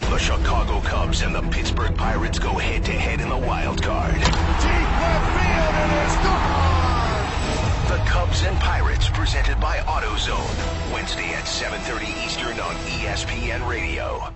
The Chicago Cubs and the Pittsburgh Pirates go head-to-head in the wild card. Deep left field, and it's gone! The Cubs and Pirates, presented by AutoZone. Wednesday at 7:30 Eastern on ESPN Radio.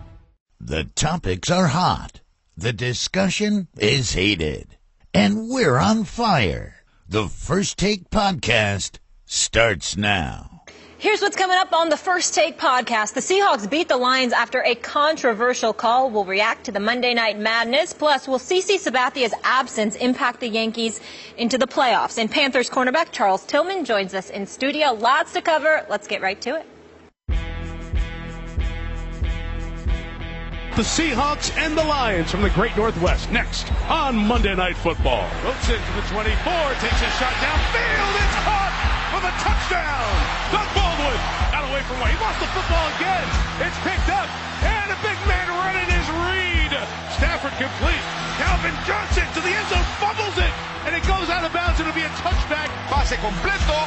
The topics are hot. The discussion is heated. And we're on fire. The First Take Podcast starts now. Here's what's coming up on the First Take Podcast. The Seahawks beat the Lions after a controversial call. We'll react to the Monday Night Madness. Plus, will CeCe Sabathia's absence impact the Yankees into the playoffs? And Panthers cornerback Charles Tillman joins us in studio. Lots to cover. Let's get right to it. The Seahawks and the Lions from the Great Northwest next on Monday Night Football. Wilson to the 24, takes a shot downfield. It's caught for the touchdown. Doug Baldwin got away from one. He lost the football again. It's picked up, and a big man running is Reed. Stafford complete. Calvin Johnson to the end zone, fumbles it, and it goes out of bounds. It'll be a touchback. Pase completo.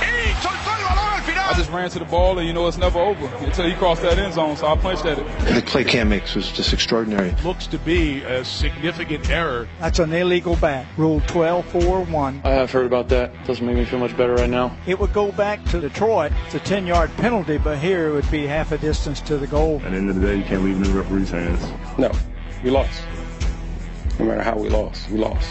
Y soltó el balón al final. I just ran to the ball, and it's never over until he crossed that end zone, so I punched at it. The play Cam makes was just extraordinary. Looks to be a significant error. That's an illegal bat. Rule 12-4-1. I have heard about that. Doesn't make me feel much better right now. It would go back to Detroit. It's a 10-yard penalty, but here it would be half a distance to the goal. At the end of the day, you can't leave it in the referee's hands. No, we lost. No matter how we lost, we lost.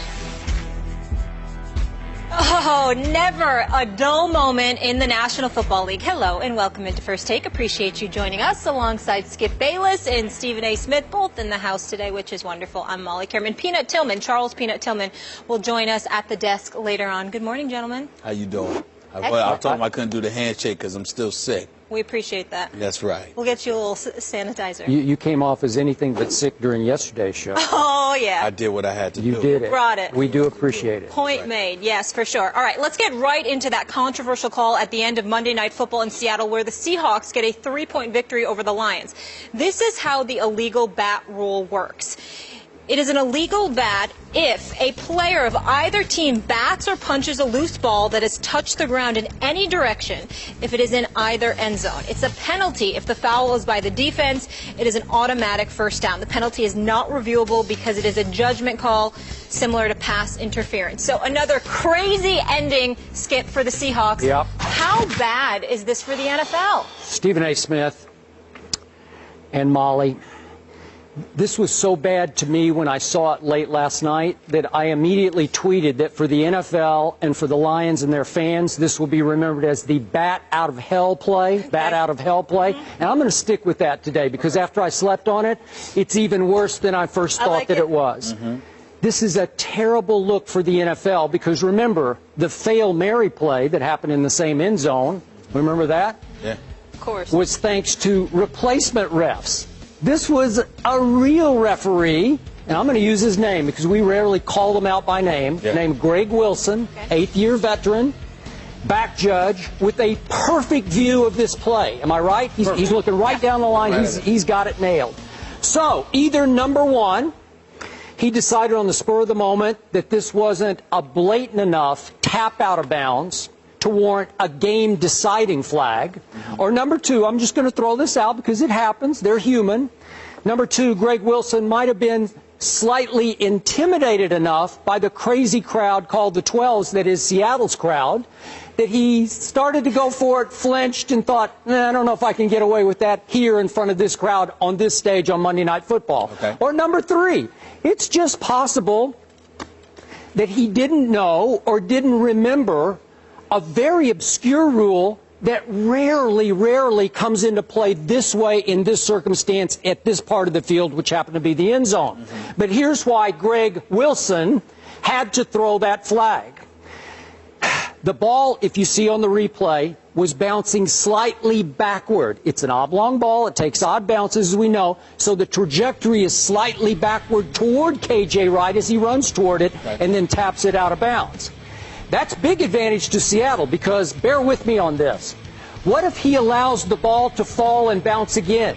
Oh, never a dull moment in the National Football League. Hello and welcome into First Take. Appreciate you joining us alongside Skip Bayless and Stephen A. Smith, both in the house today, which is wonderful. I'm Molly Kerman. Charles Peanut Tillman will join us at the desk later on. Good morning, gentlemen. How you doing? I told him I couldn't do the handshake because I'm still sick. We appreciate that. That's right. We'll get you a little sanitizer. You came off as anything but sick during yesterday's show. Oh, yeah. I did what I had to do. You did it. Brought it. We do appreciate it. Point made. Yes, for sure. All right, let's get right into that controversial call at the end of Monday Night Football in Seattle where the Seahawks get a 3-point victory over the Lions. This is how the illegal bat rule works. It is an illegal bat if a player of either team bats or punches a loose ball that has touched the ground in any direction if it is in either end zone. It's a penalty if the foul is by the defense. It is an automatic first down. The penalty is not reviewable because it is a judgment call similar to pass interference. So another crazy ending, Skip, for the Seahawks. Yep. How bad is this for the NFL? Stephen A. Smith and Molly. This was so bad to me when I saw it late last night that I immediately tweeted that for the NFL and for the Lions and their fans, this will be remembered as the bat out of hell play, bat out of hell play. And I'm going to stick with that today because after I slept on it, it's even worse than I first thought that it was. This is a terrible look for the NFL because remember, the Fail Mary play that happened in the same end zone, remember that? Yeah. Of course. Was thanks to replacement refs. This was a real referee, and I'm going to use his name because we rarely call him out by name, named Greg Wilson, 8th-year veteran, back judge, with a perfect view of this play. Am I right? He's looking right down the line. He's got it nailed. So either number one, he decided on the spur of the moment that this wasn't a blatant enough tap out of bounds to warrant a game-deciding flag. Or number two, I'm just going to throw this out because it happens, they're human. Number two, Greg Wilson might have been slightly intimidated enough by the crazy crowd called the 12s, that is Seattle's crowd, that he started to go for it, flinched, and thought, I don't know if I can get away with that here in front of this crowd on this stage on Monday Night Football. Okay. Or number three, it's just possible that he didn't know or didn't remember a very obscure rule that rarely comes into play this way in this circumstance at this part of the field, which happened to be the end zone. But here's why Greg Wilson had to throw that flag. The ball, if you see on the replay, was bouncing slightly backward. It's an oblong ball. It takes odd bounces, as we know. So the trajectory is slightly backward toward K.J. Wright as he runs toward it and then taps it out of bounds. That's big advantage to Seattle because, bear with me on this, what if he allows the ball to fall and bounce again?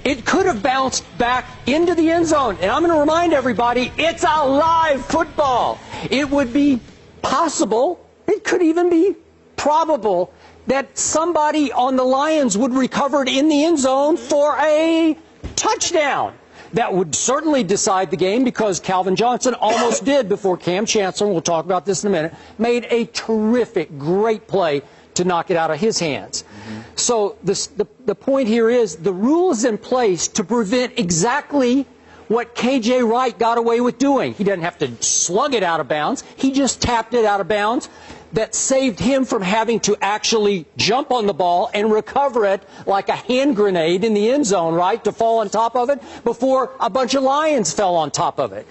It could have bounced back into the end zone. And I'm going to remind everybody, it's a live football. It would be possible, it could even be probable, that somebody on the Lions would recover it in the end zone for a touchdown. That would certainly decide the game because Calvin Johnson almost did before Cam Chancellor, and we'll talk about this in a minute, made a terrific, great play to knock it out of his hands. So the point here is the rule is in place to prevent exactly what K.J. Wright got away with doing. He doesn't have to slug it out of bounds. He just tapped it out of bounds. That saved him from having to actually jump on the ball and recover it like a hand grenade in the end zone, right, to fall on top of it before a bunch of Lions fell on top of it.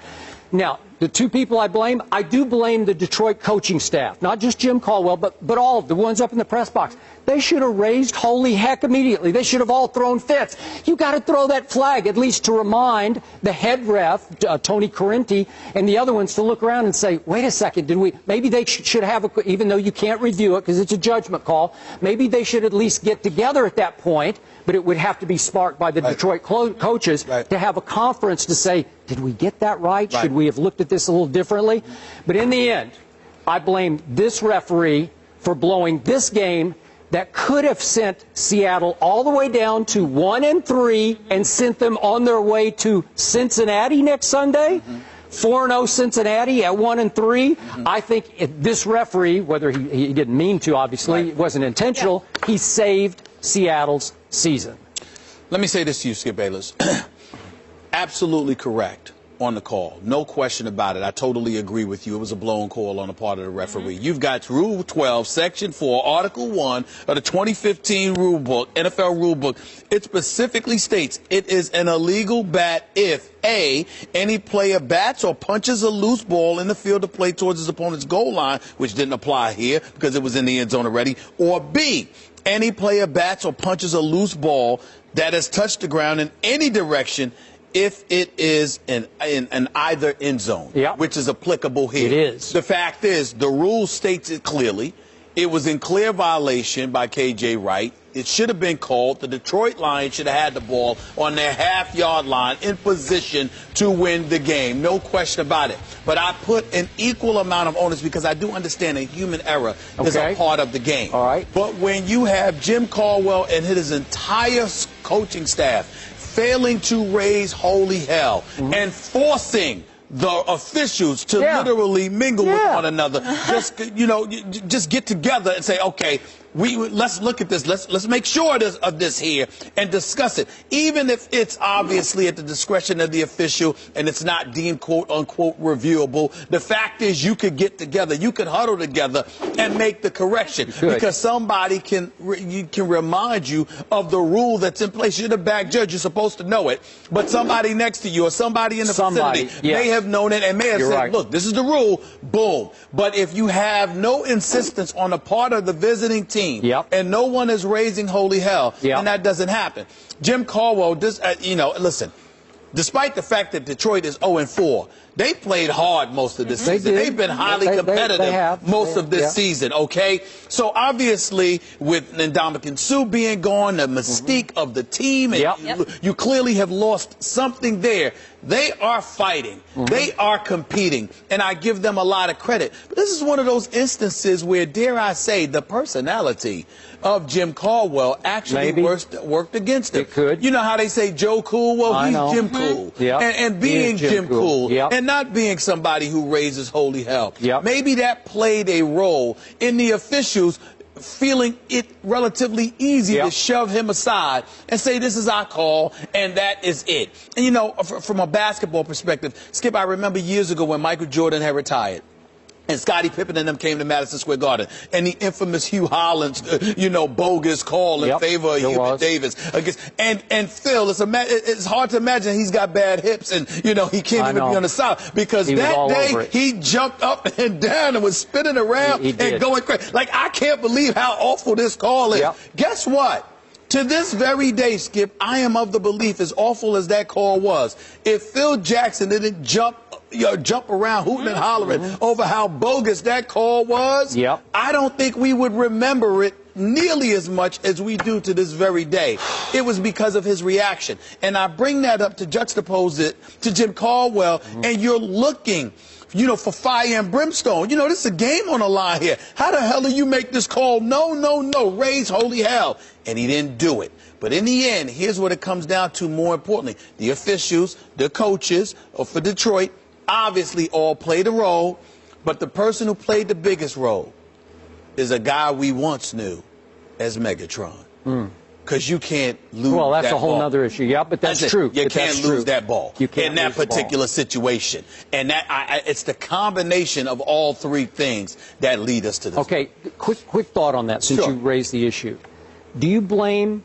Now, the two people I blame, I do blame the Detroit coaching staff, not just Jim Caldwell, but all of the ones up in the press box. They should have raised holy heck immediately. They should have all thrown fits. You got to throw that flag at least to remind the head ref, Tony Correnti, and the other ones to look around and say, wait a second, maybe they should have, even though you can't review it because it's a judgment call, maybe they should at least get together at that point, but it would have to be sparked by the Detroit coaches to have a conference to say, did we get that right? Should we have looked at this a little differently? But in the end, I blame this referee for blowing this game that could have sent Seattle all the way down to 1-3 and sent them on their way to Cincinnati next Sunday. 4-0 Cincinnati at 1-3. I think this referee, whether he didn't mean to, obviously, it wasn't intentional, he saved Seattle's season. Let me say this to you, Skip Bayless. Absolutely correct on the call. No question about it. I totally agree with you. It was a blown call on the part of the referee. You've got Rule 12, Section 4, Article 1 of the 2015 rule book, NFL rule book. It specifically states it is an illegal bat if A, any player bats or punches a loose ball in the field of play towards his opponent's goal line, which didn't apply here because it was in the end zone already, or B, any player bats or punches a loose ball that has touched the ground in any direction if it is in either end zone, which is applicable here. It is. The fact is, the rule states it clearly. It was in clear violation by K.J. Wright. It should have been called. The Detroit Lions should have had the ball on their half-yard line in position to win the game. No question about it. But I put an equal amount of onus because I do understand that human error is a part of the game. All right. But when you have Jim Caldwell and his entire coaching staff failing to raise holy hell and forcing the officials to literally mingle with one another, just get together and say, okay, let's look at this. Let's make sure of this here and discuss it. Even if it's obviously at the discretion of the official and it's not deemed quote unquote reviewable, the fact is you could get together, you could huddle together and make the correction because somebody can remind you of the rule that's in place. You're the back judge, you're supposed to know it, but somebody next to you or somebody in the vicinity may have known it and may have said, look, this is the rule, boom. But if you have no insistence on the part of the visiting team and no one is raising holy hell, and that doesn't happen. Jim Caldwell, listen, despite the fact that Detroit is 0-4, they played hard most of this season. They've been highly competitive most of this season, okay? So obviously with Ndamukong Suh being gone, the mystique of the team, and you clearly have lost something there. They are fighting. They are competing, and I give them a lot of credit. But this is one of those instances where, dare I say, the personality of Jim Caldwell actually worked against him. It could. You know how they say Joe Cool? Well, he's Jim Cool. And being Jim Cool and not being somebody who raises holy hell. Maybe that played a role in the officials feeling it relatively easy to shove him aside and say, this is our call, and that is it. And, you know, from a basketball perspective, Skip, I remember years ago when Michael Jordan had retired, and Scottie Pippen and them came to Madison Square Garden, and the infamous Hugh Hollins, bogus call in favor of Hubert Davis. And Phil, it's hard to imagine he's got bad hips, and, he can't even be on the side. Because that day, he jumped up and down and was spinning around and going crazy. Like, I can't believe how awful this call is. Guess what? To this very day, Skip, I am of the belief, as awful as that call was, if Phil Jackson didn't jump around hooting and hollering over how bogus that call was, I don't think we would remember it nearly as much as we do to this very day. It was because of his reaction. And I bring that up to juxtapose it to Jim Caldwell, and you're looking for fire and brimstone. This is a game on the line here. How the hell do you make this call? No, raise holy hell. and he didn't do it. But in the end, here's what it comes down to more importantly. The officials, the coaches for Detroit, obviously all played a role, but the person who played the biggest role is a guy we once knew as Megatron. Because you can't lose that ball. Well, that's a whole other issue. Yeah, but that's true. You can't lose that ball in that particular situation. And that it's the combination of all three things that lead us to this. Okay, quick thought on that since you raised the issue. Do you blame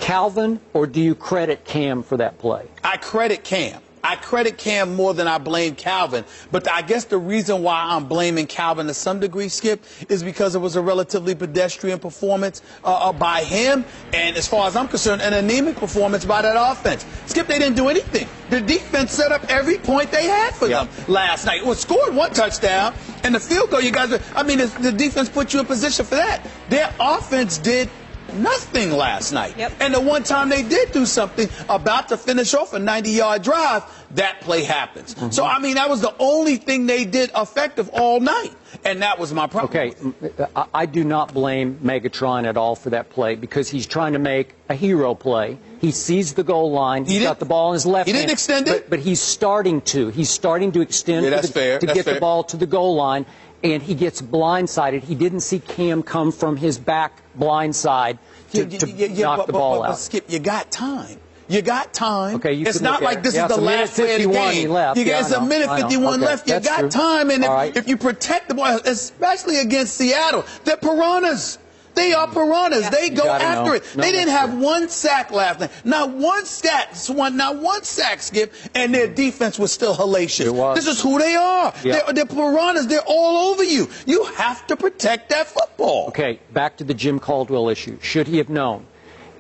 Calvin or do you credit Cam for that play? I credit Cam. I credit Cam more than I blame Calvin. But I guess the reason why I'm blaming Calvin to some degree, Skip, is because it was a relatively pedestrian performance by him. And as far as I'm concerned, an anemic performance by that offense. Skip, they didn't do anything. The defense set up every point they had for them last night. Well, scored one touchdown, and the field goal, you guys, the defense put you in position for that. Their offense did nothing last night. And the one time they did do something, about to finish off a 90-yard drive, that play happens. So, I mean, that was the only thing they did effective all night. And that was my problem. Okay, I do not blame Megatron at all for that play because he's trying to make a hero play. He sees the goal line. He's got the ball in his left hand. He didn't extend it? But he's starting to. He's starting to extend to get the ball to the goal line. And he gets blindsided. He didn't see Cam come from his back blind side to knock the ball out. But Skip, you got time. You got time. Okay, it's not like this is the last play of the game. It's a minute 51 left. You got time. And if you protect the ball, especially against Seattle, they're piranhas. They are piranhas. They go after it. They didn't have one sack last night. Not one sack, Skip, and their defense was still hellacious. This is who they are. They're piranhas. They're all over you. You have to protect that football. Okay, back to the Jim Caldwell issue. Should he have known?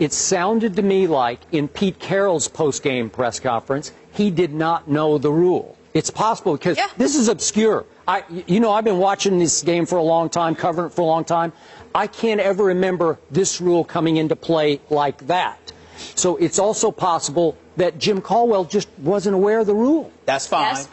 It sounded to me like in Pete Carroll's post-game press conference, he did not know the rule. It's possible because this is obscure. I've been watching this game for a long time, covering it for a long time. I can't ever remember this rule coming into play like that. So it's also possible that Jim Caldwell just wasn't aware of the rule. That's fine.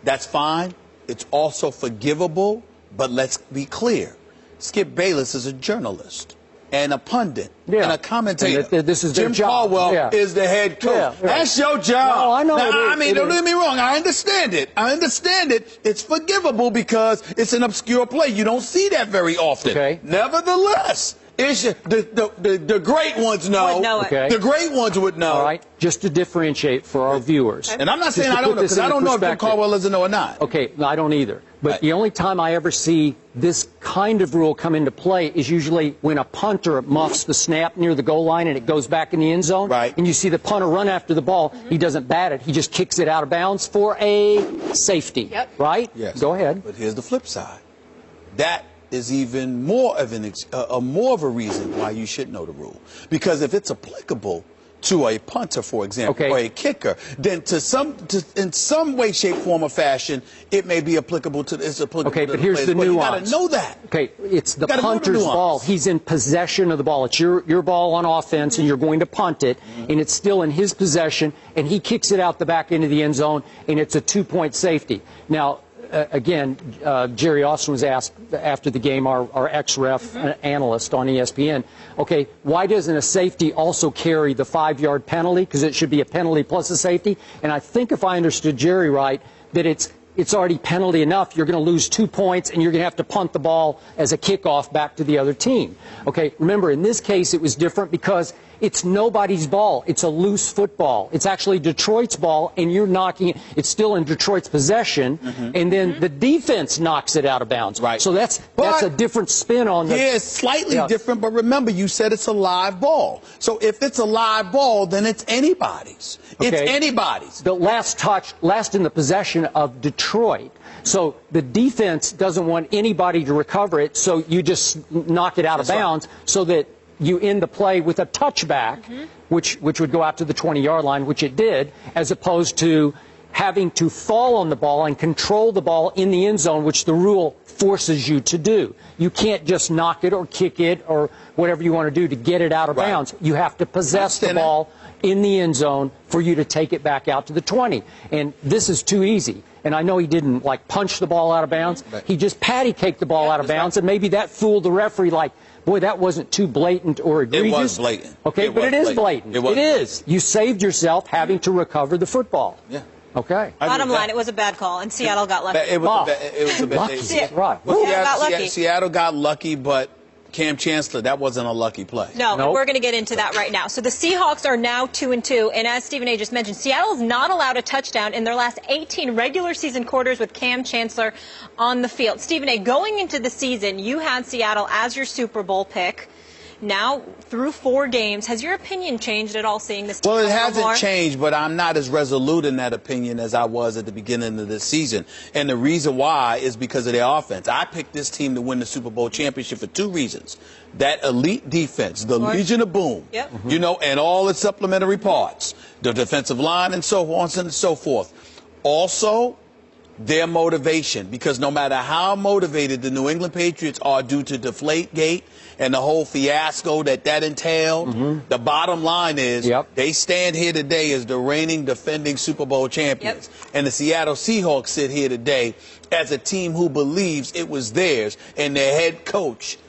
That's fine. It's also forgivable, but let's be clear. Skip Bayless is a journalist and a pundit and a commentator. And this is Jim Caldwell is the head coach. That's your job. No, I know. Now, don't get me wrong. I understand it. It's forgivable because it's an obscure play. You don't see that very often. Okay. Nevertheless, the great ones know. The great ones would know. All right. Just to differentiate for our viewers. And I'm not saying I don't know, because I don't know if Jim Caldwell doesn't know or not. Okay, no, I don't either. But the only time I ever see this kind of rule come into play is usually when a punter muffs the snap near the goal line and it goes back in the end zone. Right. And you see the punter run after the ball. He doesn't bat it. He just kicks it out of bounds for a safety. Right? Yes. Go ahead. But here's the flip side. That is even more of a reason why you should know the rule. Because if it's applicable to a punter, for example, or a kicker, then in some way, shape, form, or fashion, it may be applicable to this. Okay, but here's the nuance. You got to know that. Okay, it's the punter's ball. He's in possession of the ball. It's your ball on offense, and you're going to punt it, and it's still in his possession, and he kicks it out the back end of the end zone, and it's a 2-point safety. Now, again, Jerry Austin was asked after the game, our ex-ref analyst on ESPN, okay, why doesn't a safety also carry the 5-yard penalty? Because it should be a penalty plus a safety. And I think if I understood Jerry right, that it's already penalty enough. You're going to lose 2 points, and you're going to have to punt the ball as a kickoff back to the other team. Okay, remember, in this case, it was different because it's nobody's ball. It's a loose football. It's actually Detroit's ball, and you're knocking it. It's still in Detroit's possession, and then the defense knocks it out of bounds. Right. So that's a different spin on the... Yeah, it's slightly different, but remember, you said it's a live ball. So if it's a live ball, then it's anybody's. Okay. It's anybody's. The last in the possession of Detroit. So the defense doesn't want anybody to recover it, so you just knock it out of bounds so that you end the play with a touchback, which would go out to the 20-yard line, which it did, as opposed to having to fall on the ball and control the ball in the end zone, which the rule forces you to do. You can't just knock it or kick it or whatever you want to do to get it out of bounds. You have to possess the ball in the end zone for you to take it back out to the 20. And this is too easy. And I know he didn't, like, punch the ball out of bounds. Right. He just patty-caked the ball out of bounds, and maybe that fooled the referee, like, boy, that wasn't too blatant or egregious. It was blatant. Okay, but it is blatant. It is. You saved yourself having to recover the football. Yeah. Okay. Bottom line, it was a bad call, and Seattle got lucky. It was a bad lucky. Right. Well, Seattle got lucky. Seattle got lucky, but Cam Chancellor, that wasn't a lucky play. No, nope. We're going to get into that right now. So the Seahawks are now 2-2, and as Stephen A. just mentioned, Seattle is not allowed a touchdown in their last 18 regular season quarters with Cam Chancellor on the field. Stephen A., going into the season, you had Seattle as your Super Bowl pick. Now, through 4 games, has your opinion changed at all seeing this team? Well, it hasn't changed, but I'm not as resolute in that opinion as I was at the beginning of this season. And the reason why is because of their offense. I picked this team to win the Super Bowl championship for 2 reasons. That elite defense, the Legion of Boom, you know, and all its supplementary parts, the defensive line and so on and so forth. Also, their motivation, because no matter how motivated the New England Patriots are due to Deflategate and the whole fiasco that entailed, the bottom line is they stand here today as the reigning defending Super Bowl champions. And the Seattle Seahawks sit here today as a team who believes it was theirs, and their head coach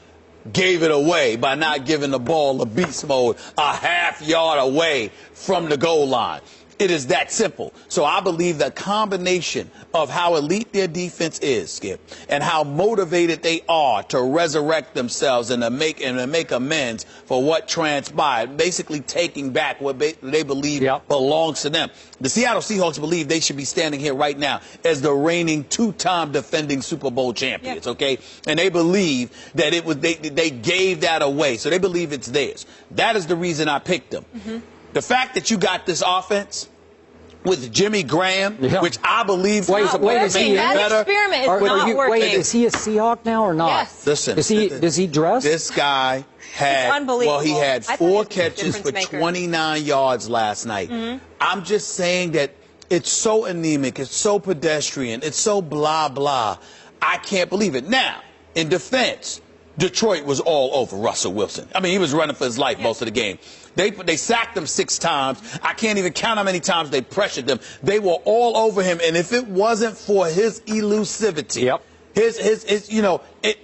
gave it away by not giving the ball a beast mode a half yard away from the goal line. It is that simple. So I believe the combination of how elite their defense is, Skip, and how motivated they are to resurrect themselves and to make amends for what transpired, basically taking back what they believe belongs to them. The Seattle Seahawks believe they should be standing here right now as the reigning 2-time defending Super Bowl champions, okay? And they believe that it was they gave that away, so they believe it's theirs. That is the reason I picked them. The fact that you got this offense with Jimmy Graham, which I believe is better. Experiment is not working. Wait, is he a Seahawk now or not? Yes. Listen, does he dress? This guy had, well, he had 4 catches for 29 yards last night. I'm just saying that it's so anemic, it's so pedestrian, it's so blah, blah. I can't believe it. Now, in defense, Detroit was all over Russell Wilson. I mean, he was running for his life most of the game. They sacked him 6 times. I can't even count how many times they pressured them. They were all over him, and if it wasn't for his elusivity,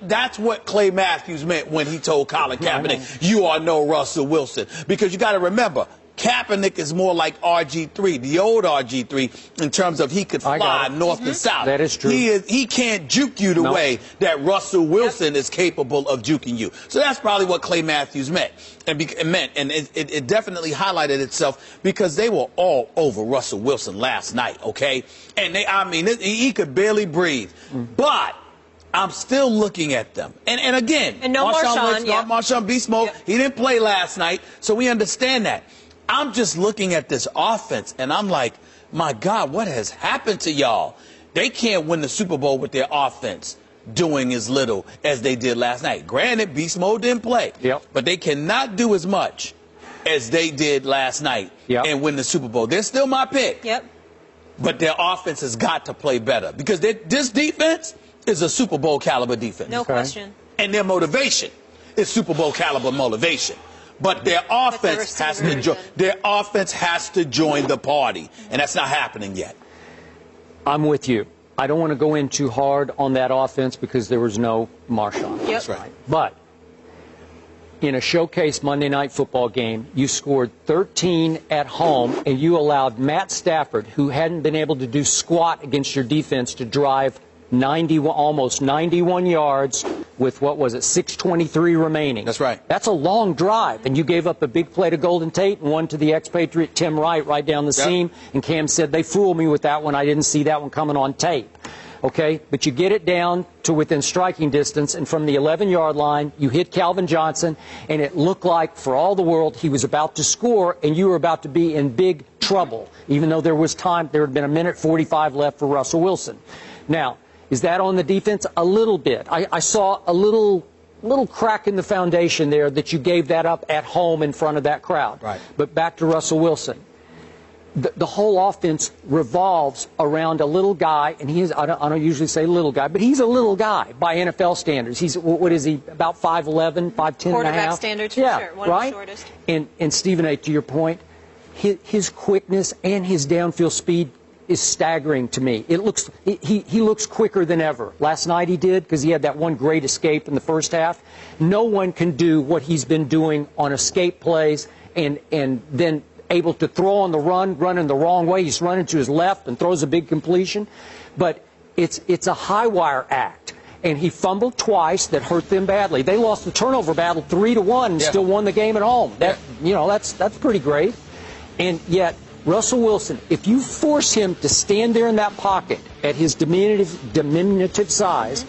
that's what Clay Matthews meant when he told Colin Kaepernick, you are no Russell Wilson. Because you got to remember, Kaepernick is more like RG3, the old RG3, in terms of he could fly north and south. That is true. He can't juke you the way that Russell Wilson is capable of juking you. So that's probably what Clay Matthews meant. And it definitely highlighted itself because they were all over Russell Wilson last night, okay? And he could barely breathe. But I'm still looking at them. And again, and no Marshawn Beast Mode, he didn't play last night, so we understand that. I'm just looking at this offense, and I'm like, my God, what has happened to y'all? They can't win the Super Bowl with their offense doing as little as they did last night. Granted, Beast Mode didn't play, but they cannot do as much as they did last night and win the Super Bowl. They're still my pick, but their offense has got to play better because this defense is a Super Bowl caliber defense. No question. And their motivation is Super Bowl caliber motivation. But their offense has to join the party, and that's not happening yet. I'm with you. I don't want to go in too hard on that offense because there was no Marshawn. That's right. But in a showcase Monday Night Football game, you scored 13 at home, and you allowed Matt Stafford, who hadn't been able to do squat against your defense, to drive almost 91 yards with, 6:23 remaining. That's right. That's a long drive, and you gave up a big play to Golden Tate and one to the expatriate Tim Wright right down the seam, and Cam said, they fooled me with that one. I didn't see that one coming on tape. Okay, but you get it down to within striking distance, and from the 11-yard line, you hit Calvin Johnson, and it looked like, for all the world, he was about to score, and you were about to be in big trouble, even though there was time. There had been 1:45 left for Russell Wilson. Now, is that on the defense? A little bit. I saw a little crack in the foundation there that you gave that up at home in front of that crowd. Right. But back to Russell Wilson. The whole offense revolves around a little guy, and I don't usually say little guy, but he's a little guy by NFL standards. He's, what is he, about 5'11", 5'10 and a half? Quarterback standards, for sure. One of the shortest. And Stephen A., to your point, his quickness and his downfield speed is staggering to me. He looks quicker than ever. Last night he did, because he had that one great escape in the first half. No one can do what he's been doing on escape plays and then able to throw on the run, running the wrong way. He's running to his left and throws a big completion. But it's a high wire act. And he fumbled twice that hurt them badly. They lost the turnover battle 3-1 and still won the game at home. That's pretty great. And yet, Russell Wilson, if you force him to stand there in that pocket at his diminutive size,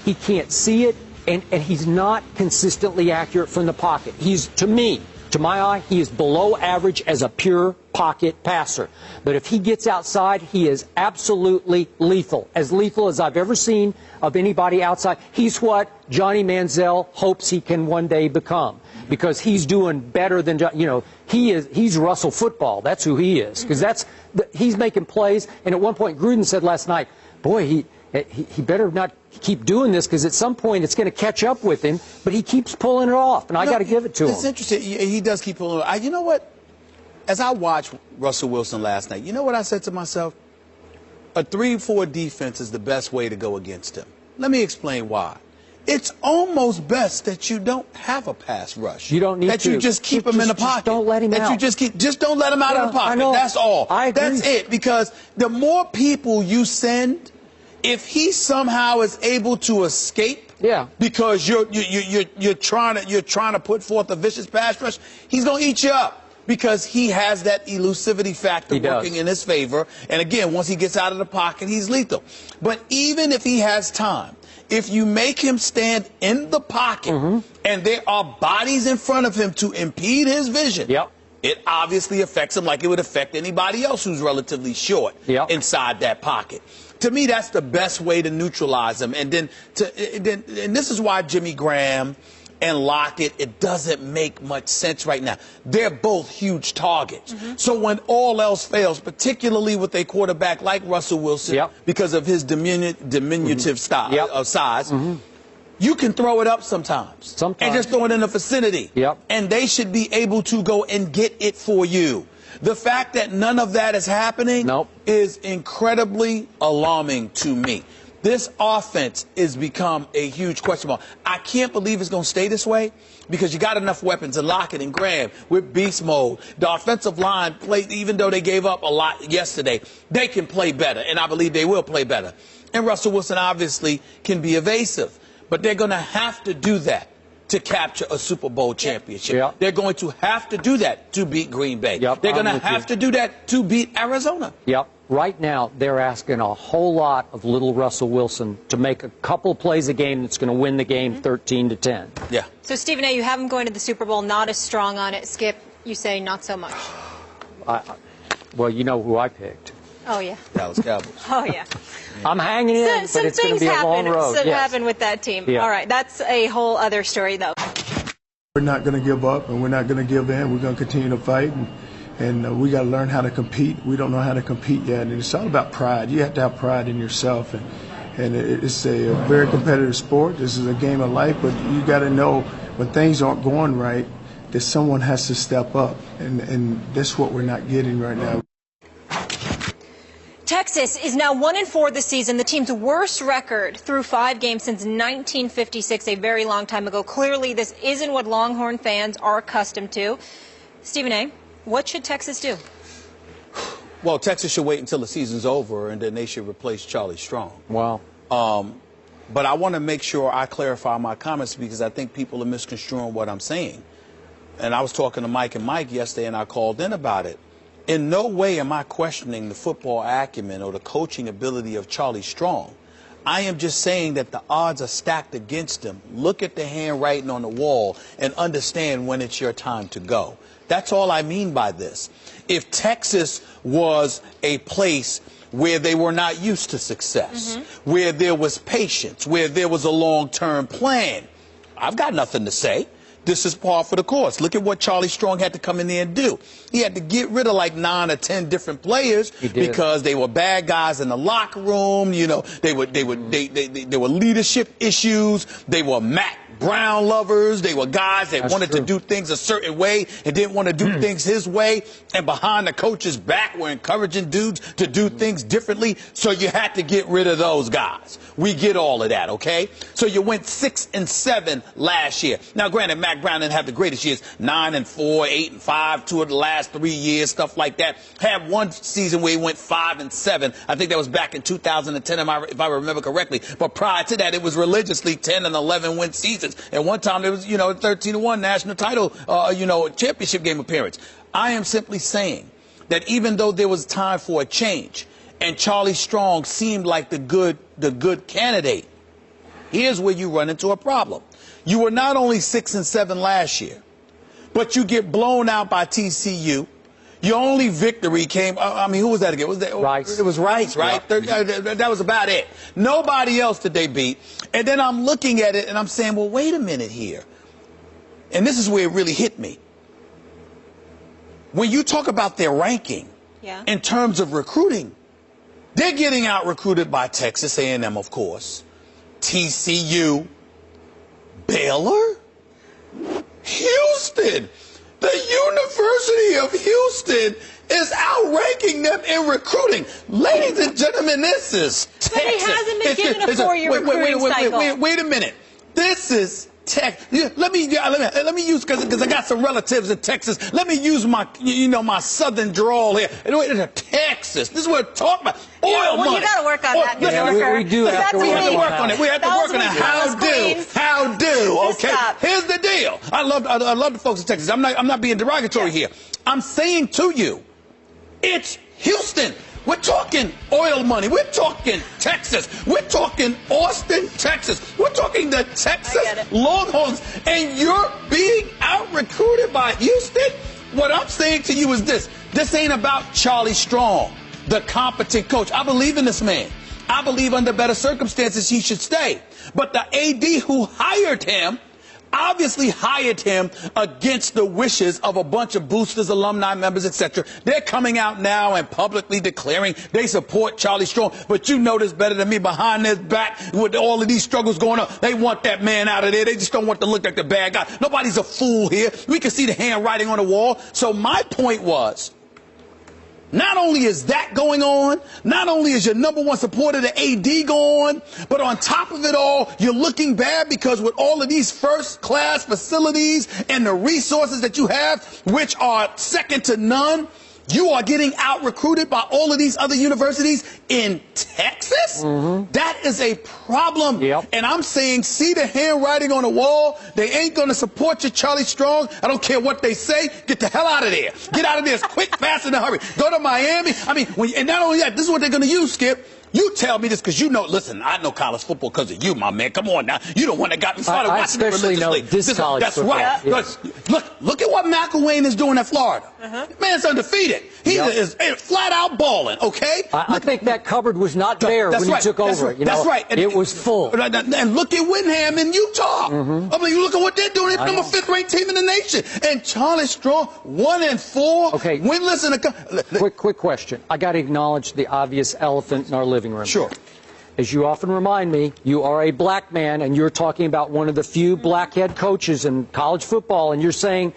he can't see it, and he's not consistently accurate from the pocket. He's, to my eye, he is below average as a pure pocket passer. But if he gets outside, he is absolutely lethal as I've ever seen of anybody outside. He's what Johnny Manziel hopes he can one day become, because he's doing better than, he's Russell football. That's who he is, because he's making plays. And at one point, Gruden said last night, boy, he better not keep doing this, because at some point it's going to catch up with him, but he keeps pulling it off, and I got to give it to him. It's interesting. He does keep pulling it off. You know what? As I watched Russell Wilson last night, you know what I said to myself? A 3-4 defense is the best way to go against him. Let me explain why. It's almost best that you don't have a pass rush. You don't need that you just keep him in the pocket. Just don't let him out. Just don't let him out of the pocket. That's all. I agree. That's it. Because the more people you send, if he somehow is able to escape, because you're trying to put forth a vicious pass rush, he's going to eat you up, because he has that elusivity factor working in his favor. And again, once he gets out of the pocket, he's lethal. But even if he has time, if you make him stand in the pocket and there are bodies in front of him to impede his vision, it obviously affects him like it would affect anybody else who's relatively short inside that pocket. To me, that's the best way to neutralize him. And then this is why Jimmy Graham and Lockett, it doesn't make much sense right now. They're both huge targets. So when all else fails, particularly with a quarterback like Russell Wilson, because of his diminutive style, size, you can throw it up sometimes. And just throw it in the vicinity. And they should be able to go and get it for you. The fact that none of that is happening is incredibly alarming to me. This offense has become a huge question mark. I can't believe it's going to stay this way, because you got enough weapons to Lockett and Graham with beast mode. The offensive line played, even though they gave up a lot yesterday, they can play better, and I believe they will play better. And Russell Wilson obviously can be evasive, but they're going to have to do that to capture a Super Bowl championship. They're going to have to do that to beat Green Bay. They're going to have to do that to beat Arizona. Right now, they're asking a whole lot of little Russell Wilson to make a couple plays a game that's going to win the game 13-10. So, Stephen A., you have him going to the Super Bowl, not as strong on it. Skip, you say not so much. Well, you know who I picked. Oh, yeah. Dallas Cowboys. Oh, yeah. I'm hanging in, but it's going to be a long road. Some things happen with that team. All right, that's a whole other story, though. We're not going to give up, and we're not going to give in. We're going to continue to fight, and we got to learn how to compete. We don't know how to compete yet, and it's all about pride. You have to have pride in yourself, and it's a very competitive sport. This is a game of life, but you got to know when things aren't going right that someone has to step up, and that's what we're not getting right now. Texas is now 1-4 this season, the team's worst record through 5 games since 1956, a very long time ago. Clearly, this isn't what Longhorn fans are accustomed to. Stephen A., what should Texas do? Well, Texas should wait until the season's over, and then they should replace Charlie Strong. Wow. But I want to make sure I clarify my comments, because I think people are misconstruing what I'm saying. And I was talking to Mike and Mike yesterday, and I called in about it. In no way am I questioning the football acumen or the coaching ability of Charlie Strong. I am just saying that the odds are stacked against him. Look at the handwriting on the wall and understand when it's your time to go. That's all I mean by this. If Texas was a place where they were not used to success, where there was patience, where there was a long-term plan, I've got nothing to say. This is par for the course. Look at what Charlie Strong had to come in there and do. He had to get rid of like 9 or 10 different players because they were bad guys in the locker room. You know, there were leadership issues. They were Brown lovers. They were guys that wanted to do things a certain way and didn't want to do things his way. And behind the coach's back were encouraging dudes to do things differently. So you had to get rid of those guys. We get all of that, okay? So you went 6-7 last year. Now, granted, Mac Brown didn't have the greatest years, 9-4, 8-5, 2 of the last 3 years, stuff like that. Had one season where he went 5-7. I think that was back in 2010, if I remember correctly. But prior to that, it was religiously 10 and 11 win seasons. At one time, there was, 13-1 national title, championship game appearance. I am simply saying that even though there was time for a change and Charlie Strong seemed like the good candidate, here's where you run into a problem. You were not only 6-7 last year, but you get blown out by TCU. Your only victory came, who was that again? Rice. It was Rice, right? Yeah. That was about it. Nobody else did they beat. And then I'm looking at it and I'm saying, well, wait a minute here. And this is where it really hit me. When you talk about their ranking in terms of recruiting, they're getting out recruited by Texas A&M, of course, TCU, Baylor, Houston. The University of Houston is outranking them in recruiting. Ladies and gentlemen, this is Texas. But he hasn't been given a 4-year recruiting cycle. Wait a minute. This is Texas. Let me use, because I got some relatives in Texas. Let me use my, my southern drawl here. Texas. This is what we're talking about. Oil money. You got to work on that, New Yorker. We do have to work on it. We have to work on it. How do? Okay. Here's the deal. I love the folks in Texas. I'm not being derogatory here. I'm saying to you, it's Houston. We're talking oil money. We're talking Texas. We're talking Austin, Texas. We're talking the Texas Longhorns. And you're being out-recruited by Houston? What I'm saying to you is this. This ain't about Charlie Strong, the competent coach. I believe in this man. I believe under better circumstances he should stay. But the AD who hired him obviously hired him against the wishes of a bunch of boosters, alumni members, etc. They're coming out now and publicly declaring they support Charlie Strong. But you know this better than me. Behind their back, with all of these struggles going on, they want that man out of there. They just don't want to look like the bad guy. Nobody's a fool here. We can see the handwriting on the wall. So my point was, not only is that going on, not only is your number one supporter, the AD, going, but on top of it all, you're looking bad because with all of these first-class facilities and the resources that you have, which are second to none, you are getting out-recruited by all of these other universities in Texas? That is a problem. And I'm saying, see the handwriting on the wall? They ain't going to support you, Charlie Strong. I don't care what they say. Get the hell out of there. Get out of there as quick, fast, in a hurry. Go to Miami. And not only that, this is what they're going to use, Skip. You tell me this because you know, listen, I know college football because of you, my man. Come on now. You're the one that got me started watching it religiously. I especially know this college football. That's right. Yeah. Look at what McElwain is doing at Florida. Man's undefeated. He is flat out balling, okay? I think that cupboard was not there when you took over. That's right. It was full. And look at Windham in Utah. Look at what they're doing. They're number 5th ranked team in the nation. And Charlie Strong, 1-4. Okay. Winless in a quick question. I got to acknowledge the obvious elephant in our living room. Sure. As you often remind me, you are a black man, and you're talking about one of the few black head coaches in college football, and you're saying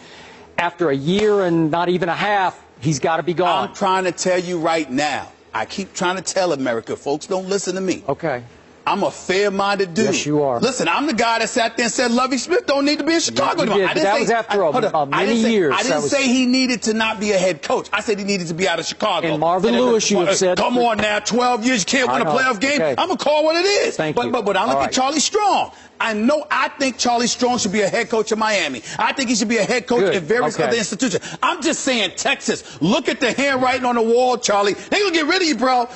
after a year and not even a half, he's got to be gone. I'm trying to tell you right now. I keep trying to tell America, folks, don't listen to me. Okay. I'm a fair-minded dude. Yes, you are. Listen, I'm the guy that sat there and said Lovie Smith don't need to be in Chicago anymore. That was after many years. I didn't say he needed to not be a head coach. I said he needed to be out of Chicago. And Marvin Lewis, you have said. Come on now, 12 years, you can't win a playoff game. Okay. I'm going to call what it is. Thank you. But I look at Charlie Strong. I think Charlie Strong should be a head coach in Miami. I think he should be a head coach in various other institutions. I'm just saying, Texas, look at the handwriting on the wall, Charlie. They're going to get rid of you, bro.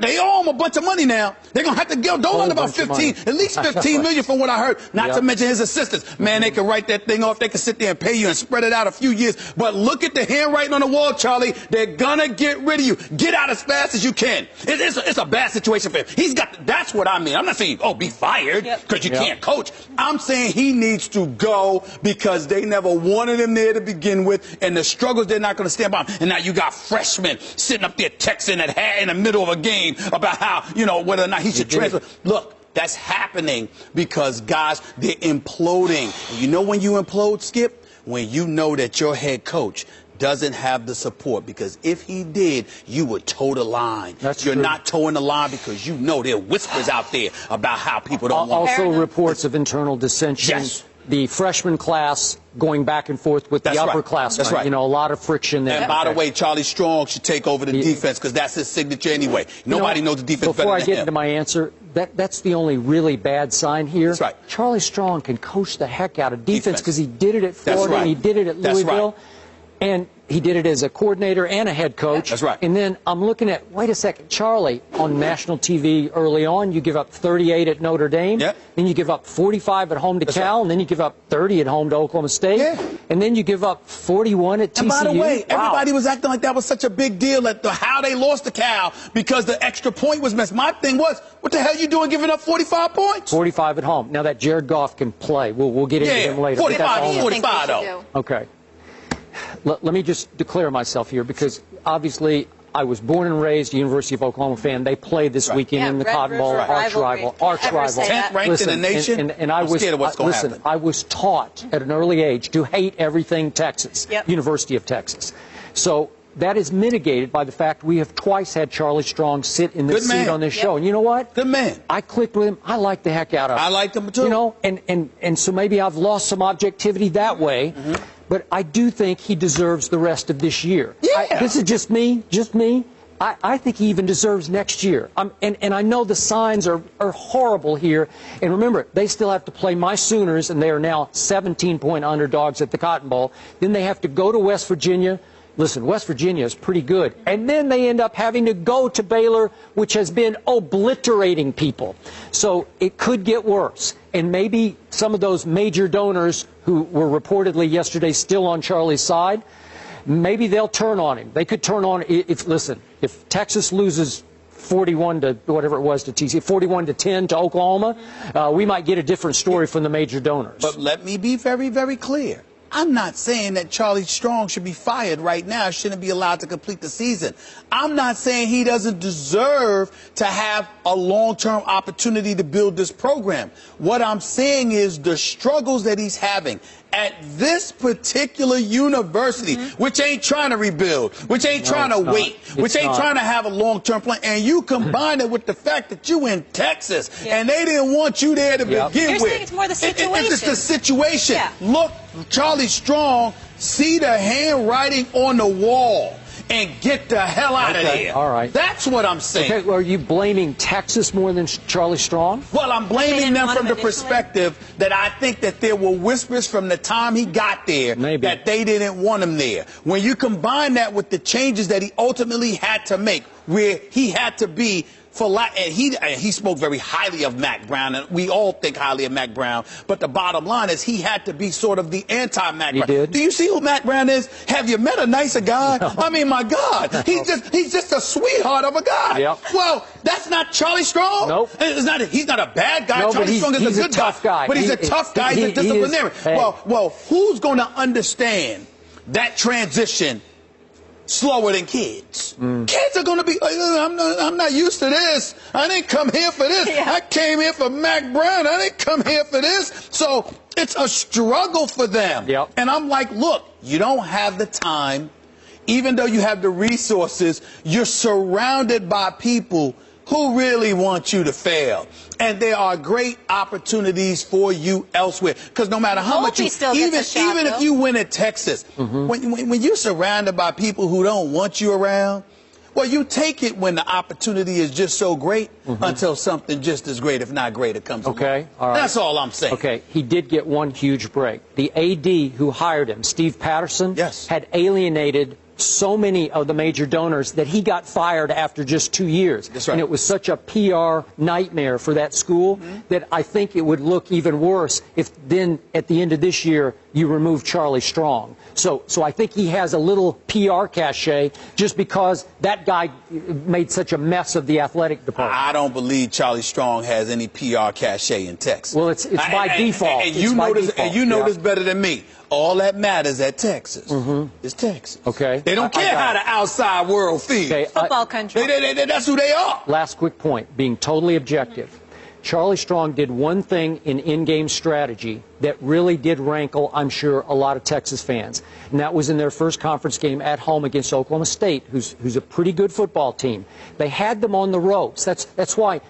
They owe him a bunch of money now. They're going to have to go. Don't let about 15, at least 15 million from what I heard, not to mention his assistants. Man, they can write that thing off. They can sit there and pay you and spread it out a few years. But look at the handwriting on the wall, Charlie. They're going to get rid of you. Get out as fast as you can. It's a bad situation for him. That's what I mean. I'm not saying, be fired because you can't coach. I'm saying he needs to go because they never wanted him there to begin with, and the struggles they're not going to stand by. And now you got freshmen sitting up there texting in the middle of a game about how, whether or not he should transfer. Look, That's happening because, guys, they're imploding. And you know when you implode, Skip? When you know that your head coach doesn't have the support, because if he did, you would toe the line. You're not towing the line because you know there are whispers out there about how people don't want Also reports of internal dissension. Yes. The freshman class going back and forth with the upperclassmen. That's right. You know, a lot of friction there. And by the way, Charlie Strong should take over the defense because that's his signature anyway. Nobody knows the defense better than him. Before I get into my answer, that's the only really bad sign here. That's right. Charlie Strong can coach the heck out of defense because he did it at Florida and he did it at Louisville. And he did it as a coordinator and a head coach. That's right. And then I'm looking at, wait a second, Charlie, on national TV early on, you give up 38 at Notre Dame. Yep. Then you give up 45 at home to Cal. And then you give up 30 at home to Oklahoma State. Yeah. And then you give up 41 at TCU. And by the way, everybody was acting like that was such a big deal at how they lost to Cal because the extra point was missed. My thing was, what the hell are you doing giving up 45 points? 45 at home. Now that Jared Goff can play. We'll get into him later. 45 though. Okay. Let me just declare myself here because obviously I was born and raised a University of Oklahoma fan. They play this weekend in the Cotton Bowl, arch rival. 10th ranked in the nation. And I was scared of what's going to happen. I was taught at an early age to hate everything Texas, University of Texas. So that is mitigated by the fact we have twice had Charlie Strong sit in this seat on this show. And you know what? Good man. I clicked with him. I like the heck out of him. I liked him too. You know, and so maybe I've lost some objectivity that way. But I do think he deserves the rest of this year. Yeah. This is just me. I think he even deserves next year. And I know the signs are horrible here. And remember, they still have to play my Sooners, and they are now 17-point underdogs at the Cotton Bowl. Then they have to go to West Virginia. Listen, West Virginia is pretty good. And then they end up having to go to Baylor, which has been obliterating people. So it could get worse. And maybe some of those major donors who were reportedly yesterday still on Charlie's side, maybe they'll turn on him. They could turn on if Texas loses 41 to whatever it was to TCU, 41 to 10 to Oklahoma, we might get a different story from the major donors. But let me be very, very clear. I'm not saying that Charlie Strong should be fired right now, shouldn't be allowed to complete the season. I'm not saying he doesn't deserve to have a long-term opportunity to build this program. What I'm saying is the struggles that he's having at this particular university, which ain't trying to rebuild, which ain't trying to wait, which ain't trying to have a long-term plan, and you combine it with the fact that you in Texas, and they didn't want you there to begin with. You're saying it's more the situation. It's just the situation. Look, Charlie Strong, see the handwriting on the wall and get the hell out of there. All right. That's what I'm saying. Okay, well, are you blaming Texas more than Charlie Strong? Well, I'm blaming them from the perspective that I think that there were whispers from the time he got there that they didn't want him there. When you combine that with the changes that he ultimately had to make, where he had to be and he spoke very highly of Mac Brown, and we all think highly of Mac Brown, but the bottom line is he had to be sort of the anti-Mac Brown. Did? Do you see who Mac Brown is? Have you met a nicer guy? No. I mean, my God, he's just a sweetheart of a guy. Yep. Well, that's not Charlie Strong. Nope. He's not a bad guy. No, Charlie Strong is a good tough guy. But he's a tough guy. He's a disciplinarian. Well, who's going to understand that transition slower than kids? Kids are going to be like, I'm not used to this. I didn't come here for this. I came here for Mac Brown. I didn't come here for this. So it's a struggle for them. And I'm like, look, you don't have the time. Even though you have the resources, you're surrounded by people who really want you to fail. And there are great opportunities for you elsewhere. Because no matter how much even if you win at Texas, when you're surrounded by people who don't want you around, well, you take it when the opportunity is just so great until something just as great, if not greater, comes along. All right. That's all I'm saying. Okay, he did get one huge break. The AD who hired him, Steve Patterson, had alienated so many of the major donors that he got fired after just 2 years. That's right. And it was such a PR nightmare for that school that I think it would look even worse if then at the end of this year you remove Charlie Strong. So I think he has a little PR cachet just because that guy made such a mess of the athletic department. I don't believe Charlie Strong has any PR cachet in Texas. Well, it's by default. And you know this better than me. All that matters at Texas is Texas. Okay. They don't care how the outside world feels. Okay. Football country. That's who they are. Last quick point, being totally objective. Charlie Strong did one thing in-game strategy that really did rankle, I'm sure, a lot of Texas fans. And that was in their first conference game at home against Oklahoma State, who's a pretty good football team. They had them on the ropes. That's why,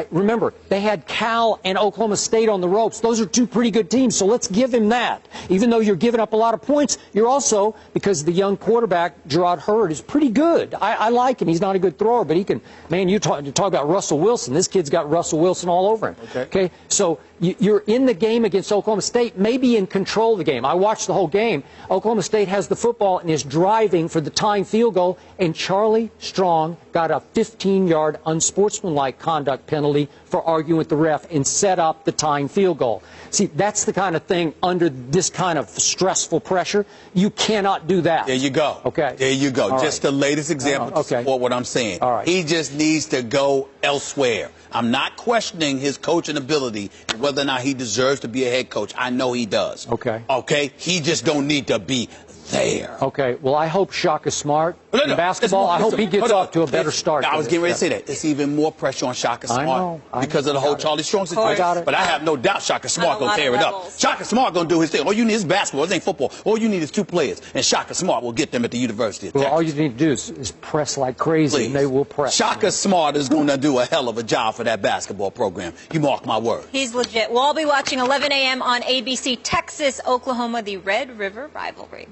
remember, they had Cal and Oklahoma State on the ropes. Those are two pretty good teams, so let's give him that. Even though you're giving up a lot of points, you're also, because the young quarterback, Gerard Hurd, is pretty good. I like him. He's not a good thrower, but he can, man, you talk about Russell Wilson. This kid's got Russell Wilson all over him. Okay? So you're in the game against Oklahoma State, maybe in control of the game. I watched the whole game. Oklahoma State has the football and is driving for the tying field goal, and Charlie Strong got a 15-yard unsportsmanlike conduct penalty for arguing with the ref and set up the tying field goal. See, that's the kind of thing under this kind of stressful pressure. You cannot do that. There you go. Okay. There you go. All just right. The latest example to support what I'm saying. All right. He just needs to go elsewhere. I'm not questioning his coaching ability and whether or not he deserves to be a head coach. I know he does. Okay. Okay? He just don't need to be there. Okay. Well, I hope Shaka Smart in basketball, I hope he gets off to a better start. I was getting ready to say that. It's even more pressure on Shaka Smart because of the whole Charlie Strong situation. But I have no doubt Shaka Smart going to tear it up. Shaka Smart going to do his thing. All you need is basketball. It ain't football. All you need is two players. And Shaka Smart will get them at the University of Texas. Well, all you need to do is press like crazy, and they will press. Shaka Smart is going to do a hell of a job for that basketball program. You mark my word. He's legit. We'll all be watching 11 a.m. on ABC, Texas, Oklahoma, the Red River rivalry.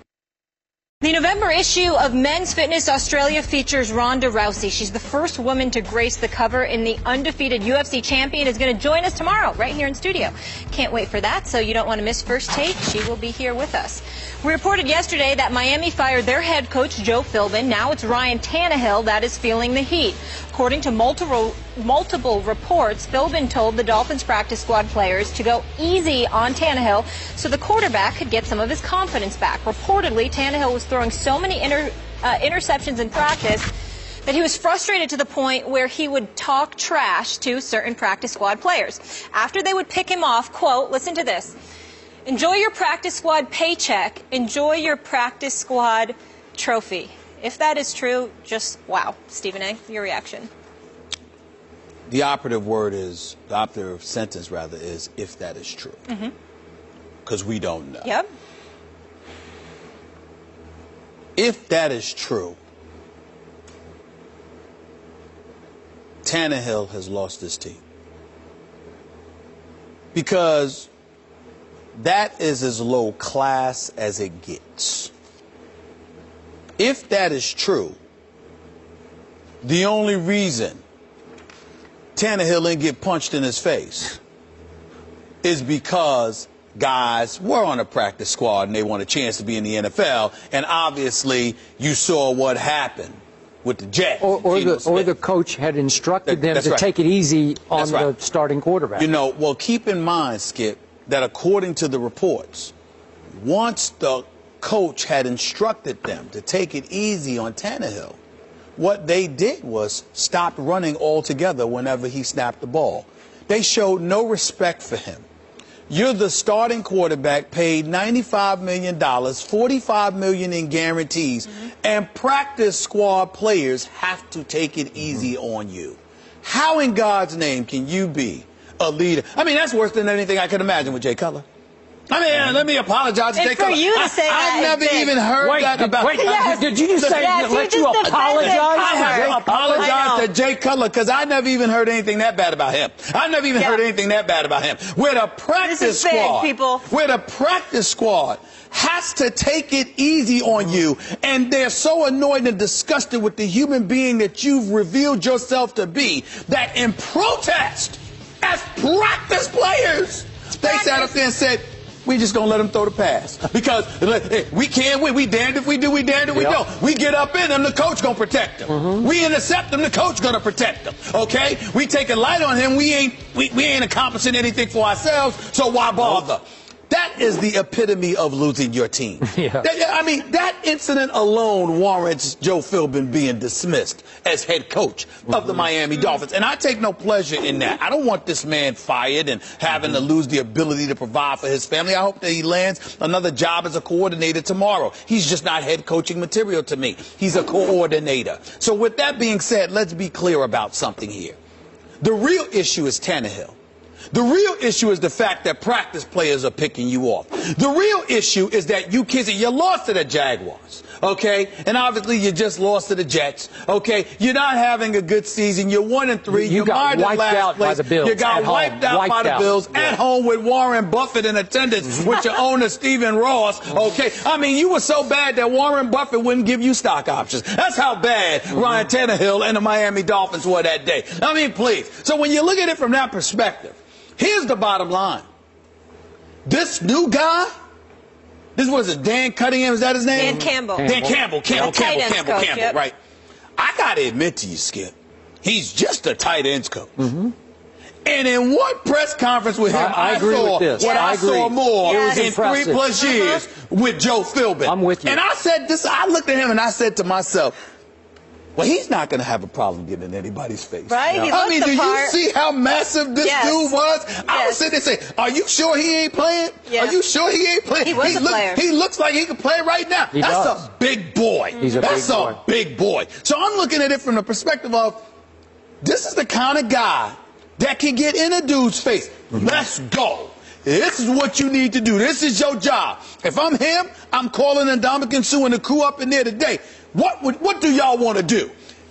The November issue of Men's Fitness Australia features Ronda Rousey. She's the first woman to grace the cover, and the undefeated UFC champion is going to join us tomorrow right here in studio. Can't wait for that, so you don't want to miss First Take. She will be here with us. We reported yesterday that Miami fired their head coach, Joe Philbin. Now it's Ryan Tannehill that is feeling the heat. According to multiple reports, Philbin told the Dolphins practice squad players to go easy on Tannehill so the quarterback could get some of his confidence back. Reportedly, Tannehill was throwing so many interceptions in practice that he was frustrated to the point where he would talk trash to certain practice squad players. After they would pick him off, quote, listen to this, enjoy your practice squad paycheck, enjoy your practice squad trophy. If that is true, just wow. Stephen A., your reaction? The operative word is, the operative sentence rather is, if that is true. Because we don't know. Yep. If that is true, Tannehill has lost his team. Because that is as low class as it gets. If that is true, the only reason Tannehill didn't get punched in his face is because guys were on a practice squad and they want a chance to be in the NFL, and obviously you saw what happened with the Jets. Or the coach had instructed them to take it easy on the starting quarterback. You know, well, keep in mind, Skip, that according to the reports, once the coach had instructed them to take it easy on Tannehill, what they did was stop running altogether whenever he snapped the ball. They showed no respect for him. You're the starting quarterback, paid $95 million, $45 million in guarantees, and practice squad players have to take it easy on you. How in God's name can you be a leader? I mean, that's worse than anything I could imagine with Jay Cutler. I mean, let me apologize to Jay Cutler. For you to say I've never even heard that about. Wait, did you just say let you apologize? I have to apologize to Jay Cutler because I never even heard anything that bad about him. I never even heard anything that bad about him. With a practice squad, with a practice squad has to take it easy on you, and they're so annoyed and disgusted with the human being that you've revealed yourself to be that in protest, as practice players, they sat up there and said, we just going to let him throw the pass. Because we can't win. We damned if we do, we damned if we don't. We get up in him, the coach going to protect him. We intercept him, the coach going to protect him. Okay? We take a light on him, we ain't accomplishing anything for ourselves, so why bother? That is the epitome of losing your team. I mean, that incident alone warrants Joe Philbin being dismissed as head coach of the Miami Dolphins. And I take no pleasure in that. I don't want this man fired and having to lose the ability to provide for his family. I hope that he lands another job as a coordinator tomorrow. He's just not head coaching material to me. He's a coordinator. So with that being said, let's be clear about something here. The real issue is Tannehill. The real issue is the fact that practice players are picking you off. The real issue is that you kids, you lost to the Jaguars, okay? And obviously you just lost to the Jets, okay? You're not having a good season. You're 1-3. You got wiped out by the Bills. You got wiped out by the Bills at home with Warren Buffett in attendance with your owner, Stephen Ross, okay? I mean, you were so bad that Warren Buffett wouldn't give you stock options. That's how bad Ryan Tannehill and the Miami Dolphins were that day. I mean, please. So when you look at it from that perspective, here's the bottom line. This new guy, this was it, Dan Cunningham, is that his name? Dan Campbell. Dan Campbell, Campbell, right. I got to admit to you, Skip, he's just a tight ends coach. And in one press conference with him, I saw what I saw more in 3+ years with Joe Philbin. I'm with you. And I said this, I looked at him and I said to myself, well, he's not going to have a problem getting in anybody's face. Right? No. I mean, do you see how massive this dude was? I was sitting there saying, are you sure he ain't playing? Are you sure he ain't playing? He was a player. He looks like he can play right now. That's a big boy. That's a big boy. So I'm looking at it from the perspective of, this is the kind of guy that can get in a dude's face. Let's go. This is what you need to do. This is your job. If I'm him, I'm calling Ndamukong Suh and the crew up in there today. What do y'all want to do?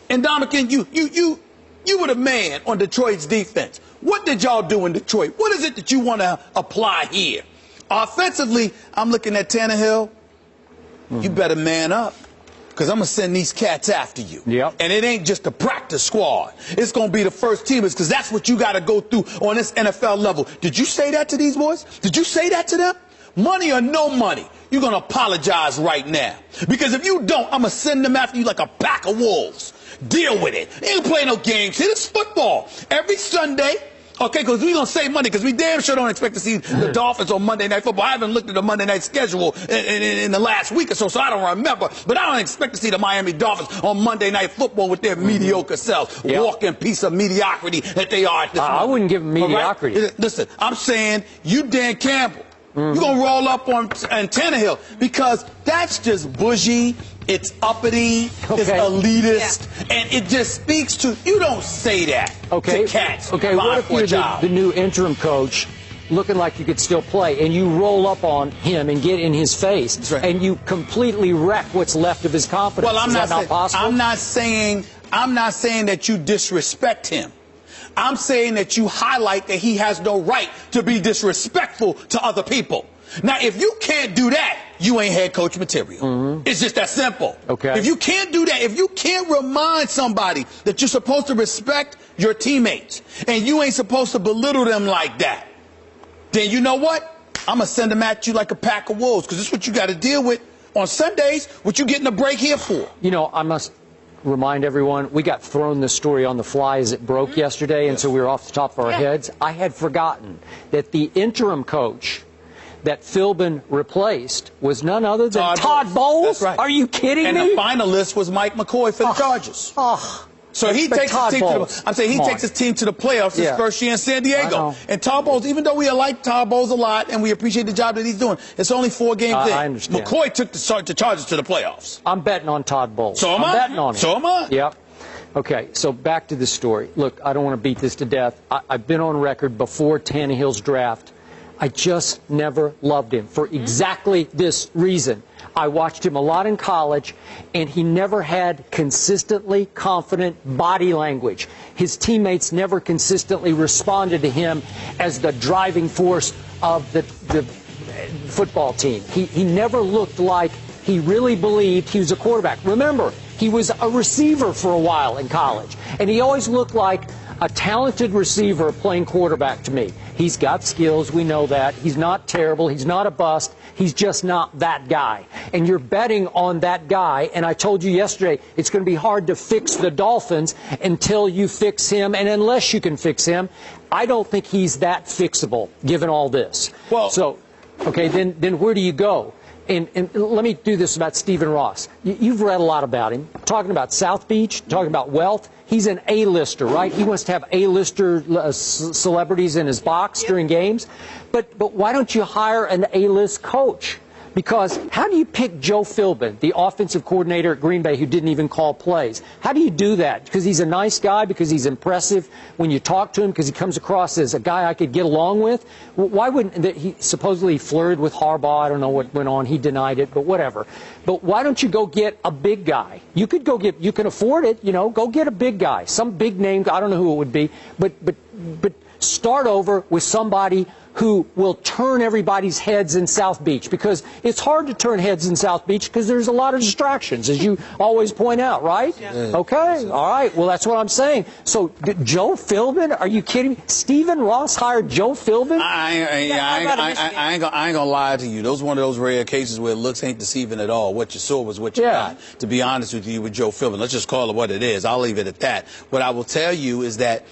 Ndamukong, you were the man on Detroit's defense. What did y'all do in Detroit? What is it that you want to apply here? Offensively, I'm looking at Tannehill. You better man up, because I'm going to send these cats after you. And it ain't just a practice squad. It's going to be the first teamers, because that's what you got to go through on this NFL level. Did you say that to these boys? Did you say that to them? Money or no money, you're going to apologize right now. Because if you don't, I'm going to send them after you like a pack of wolves. Deal with it. They ain't play no games here. It's football. Every Sunday, okay, because we're going to save money, because we damn sure don't expect to see the Dolphins on Monday Night Football. I haven't looked at the Monday night schedule in the last week or so I don't remember. But I don't expect to see the Miami Dolphins on Monday Night Football with their mediocre selves. Walking piece of mediocrity that they are at this moment. I wouldn't give them mediocrity. Right? Listen, I'm saying, you Dan Campbell, you're going to roll up on Tannehill, because that's just bougie, it's uppity, it's elitist, and it just speaks to, you don't say that to cats. What if you're the new interim coach, looking like you could still play, and you roll up on him and get in his face, and you completely wreck what's left of his confidence? Well, Is that not possible? I'm not saying that you disrespect him. I'm saying that you highlight that he has no right to be disrespectful to other people. Now, if you can't do that, you ain't head coach material. It's just that simple. If you can't do that, if you can't remind somebody that you're supposed to respect your teammates and you ain't supposed to belittle them like that, then you know what? I'm going to send them at you like a pack of wolves, because this is what you got to deal with on Sundays, what you getting a break here for. You know, I must remind everyone, we got thrown this story on the fly as it broke yesterday, and so we were off the top of our heads. I had forgotten that the interim coach that Philbin replaced was none other than Todd Bowles. That's right. Are you kidding me? And the finalist was Mike McCoy for the Chargers. So he takes his team takes his team to the playoffs his first year in San Diego. And Todd Bowles, even though we like Todd Bowles a lot and we appreciate the job that he's doing, it's only 4 games in. I understand. McCoy took the Chargers to the playoffs. I'm betting on Todd Bowles. So am I. I'm betting on him. So am I. Yep. Okay, so back to the story. Look, I don't want to beat this to death. I've been on record before Tannehill's draft. I just never loved him for exactly this reason. I watched him a lot in college, and he never had consistently confident body language. His teammates never consistently responded to him as the driving force of the football team. He never looked like he really believed he was a quarterback. Remember, he was a receiver for a while in college, and he always looked like a talented receiver playing quarterback to me. He's got skills, we know that. He's not terrible, he's not a bust, he's just not that guy. And you're betting on that guy, and I told you yesterday, it's going to be hard to fix the Dolphins until you fix him, and unless you can fix him, I don't think he's that fixable, given all this. Well, so, okay, then where do you go? And let me do this about Stephen Ross. You've read a lot about him, talking about South Beach, talking about wealth. He's an A-lister, right? He wants to have A-lister celebrities in his box during games. But why don't you hire an A-list coach? Because how do you pick Joe Philbin, the offensive coordinator at Green Bay, who didn't even call plays? How do you do that? Because he's a nice guy, because he's impressive when you talk to him, because he comes across as a guy I could get along with? Why wouldn't he supposedly flirted with Harbaugh? I don't know what went on. He denied it, but whatever. But why don't you go get a big guy? You can afford it, go get a big guy, some big name. I don't know who it would be, but start over with somebody who will turn everybody's heads in South Beach, because it's hard to turn heads in South Beach because there's a lot of distractions, as you always point out, right? Yeah. Okay, all right. Well, that's what I'm saying. So, Joe Philbin? Are you kidding me? Stephen Ross hired Joe Philbin? I ain't gonna lie to you. Those one of those rare cases where looks ain't deceiving at all. What you saw was what you got. To be honest with you, with Joe Philbin, let's just call it what it is. I'll leave it at that. What I will tell you is that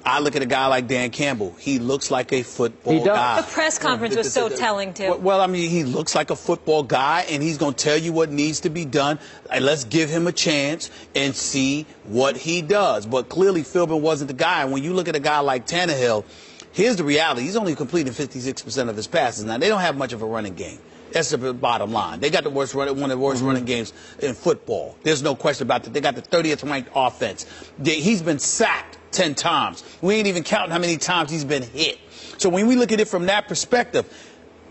I look at a guy like Dan Campbell. He looks like a football guy. The press conference was so telling, too. Well, I mean, he looks like a football guy, and he's going to tell you what needs to be done. And let's give him a chance and see what he does. But clearly, Philbin wasn't the guy. And when you look at a guy like Tannehill, here's the reality. He's only completing 56% of his passes. Now, they don't have much of a running game. That's the bottom line. They got one of the worst running games in football. There's no question about that. They got the 30th ranked offense. He's been sacked 10 times. We ain't even counting how many times he's been hit. So when we look at it from that perspective,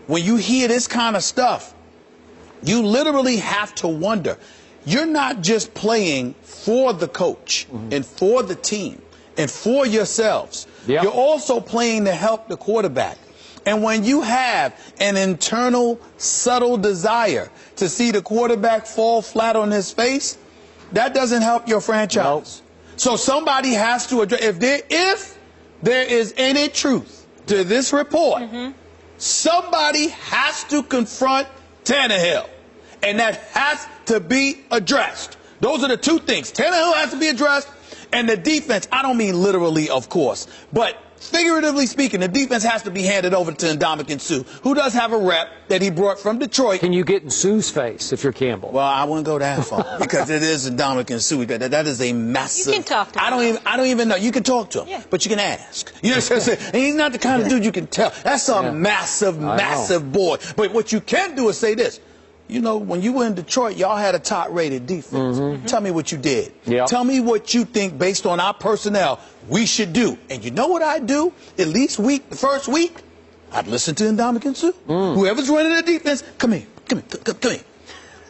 when you hear this kind of stuff, you literally have to wonder. You're not just playing for the coach and for the team and for yourselves. You're also playing to help the quarterback. And when you have an internal, subtle desire to see the quarterback fall flat on his face, that doesn't help your franchise. Nope. So somebody has to address, if there is any truth to this report, somebody has to confront Tannehill. And that has to be addressed. Those are the two things. Tannehill has to be addressed, and the defense, I don't mean literally, of course, but figuratively speaking, the defense has to be handed over to Ndamukong Suh, who does have a rep that he brought from Detroit. Can you get in Suh's face if you're Campbell? Well, I wouldn't go that far because it is Ndamukong Suh. That is a massive. You can talk to him. I don't even know. You can talk to him, but you can ask. You know what I'm saying? And he's not the kind of dude you can tell. That's a massive boy. But what you can do is say this. You know, when you were in Detroit, y'all had a top-rated defense. Tell me what you did. Tell me what you think, based on our personnel, we should do. And you know what I'd do? At least the first week, I'd listen to Ndamukong Suh. Whoever's running the defense, come here.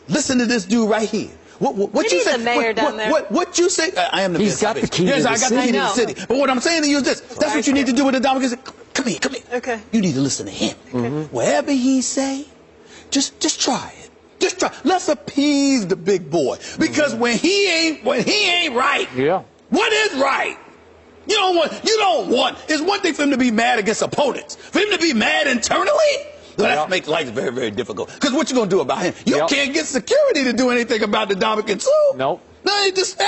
Listen to this dude right here. What you say? The mayor down there. What you say? I am the mayor. He's got the key to the city. I got the key to the city. But what I'm saying to you is this. That's what you need to do with Ndamukong Suh. Come here. Okay. You need to listen to him. Whatever he say, just try it. Just try. Let's appease the big boy, because when he ain't right, what is right? You don't want. It's one thing for him to be mad against opponents. For him to be mad internally, that makes life very, very difficult. Because what you gonna do about him? You can't get security to do anything about the Ndamukong Suh. Nope. No, just